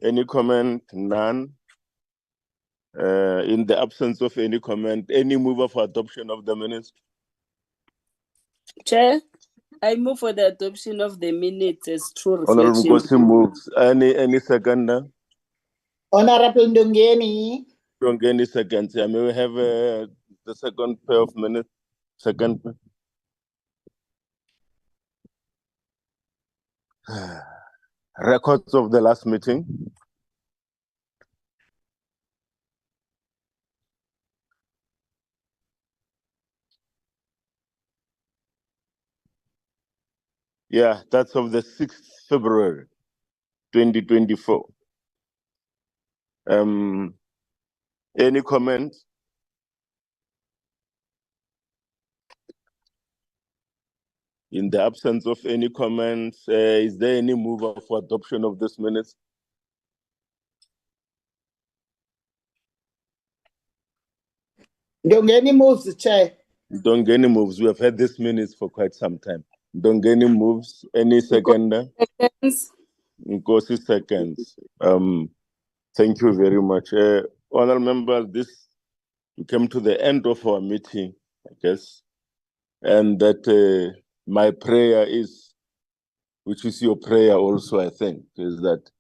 Any comment? None. In the absence of any comment, any mover for adoption of the minutes? Chair, I move for the adoption of the minutes as true Honorable reflection. Ngosi moves. Any seconder? Honorable Ndungeni. Ndungeni seconds. May we have the second pair of minutes? Second. Records of the last meeting. Yeah, that's of the 6th February, 2024. Any comments? In the absence of any comments, is there any move for adoption of this minutes? Don't get any moves, Chair. Don't get any moves. We have had this minutes for quite some time. Don't get any moves. Any seconder? Seconds. Nkosi seconds. Thank you very much. Honorable members, we came to the end of our meeting, I guess. And that my prayer is, which is your prayer also, I think, is that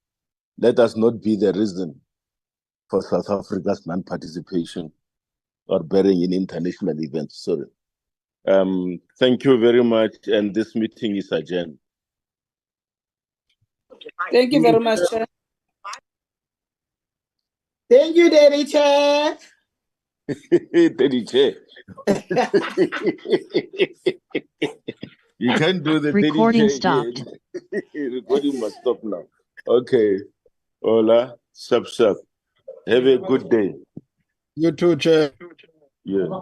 let us not be the reason for South Africa's non-participation or bearing in international events. Sorry. Thank you very much, and this meeting is adjourned. Thank you very much, Chair. Thank you, Daddy Chair. Daddy Chair. You can't do the Recording Daddy Chair stopped. again. Recording must stop now. Okay. Hola. Sup. Have a good day. You too, Chair. Yeah.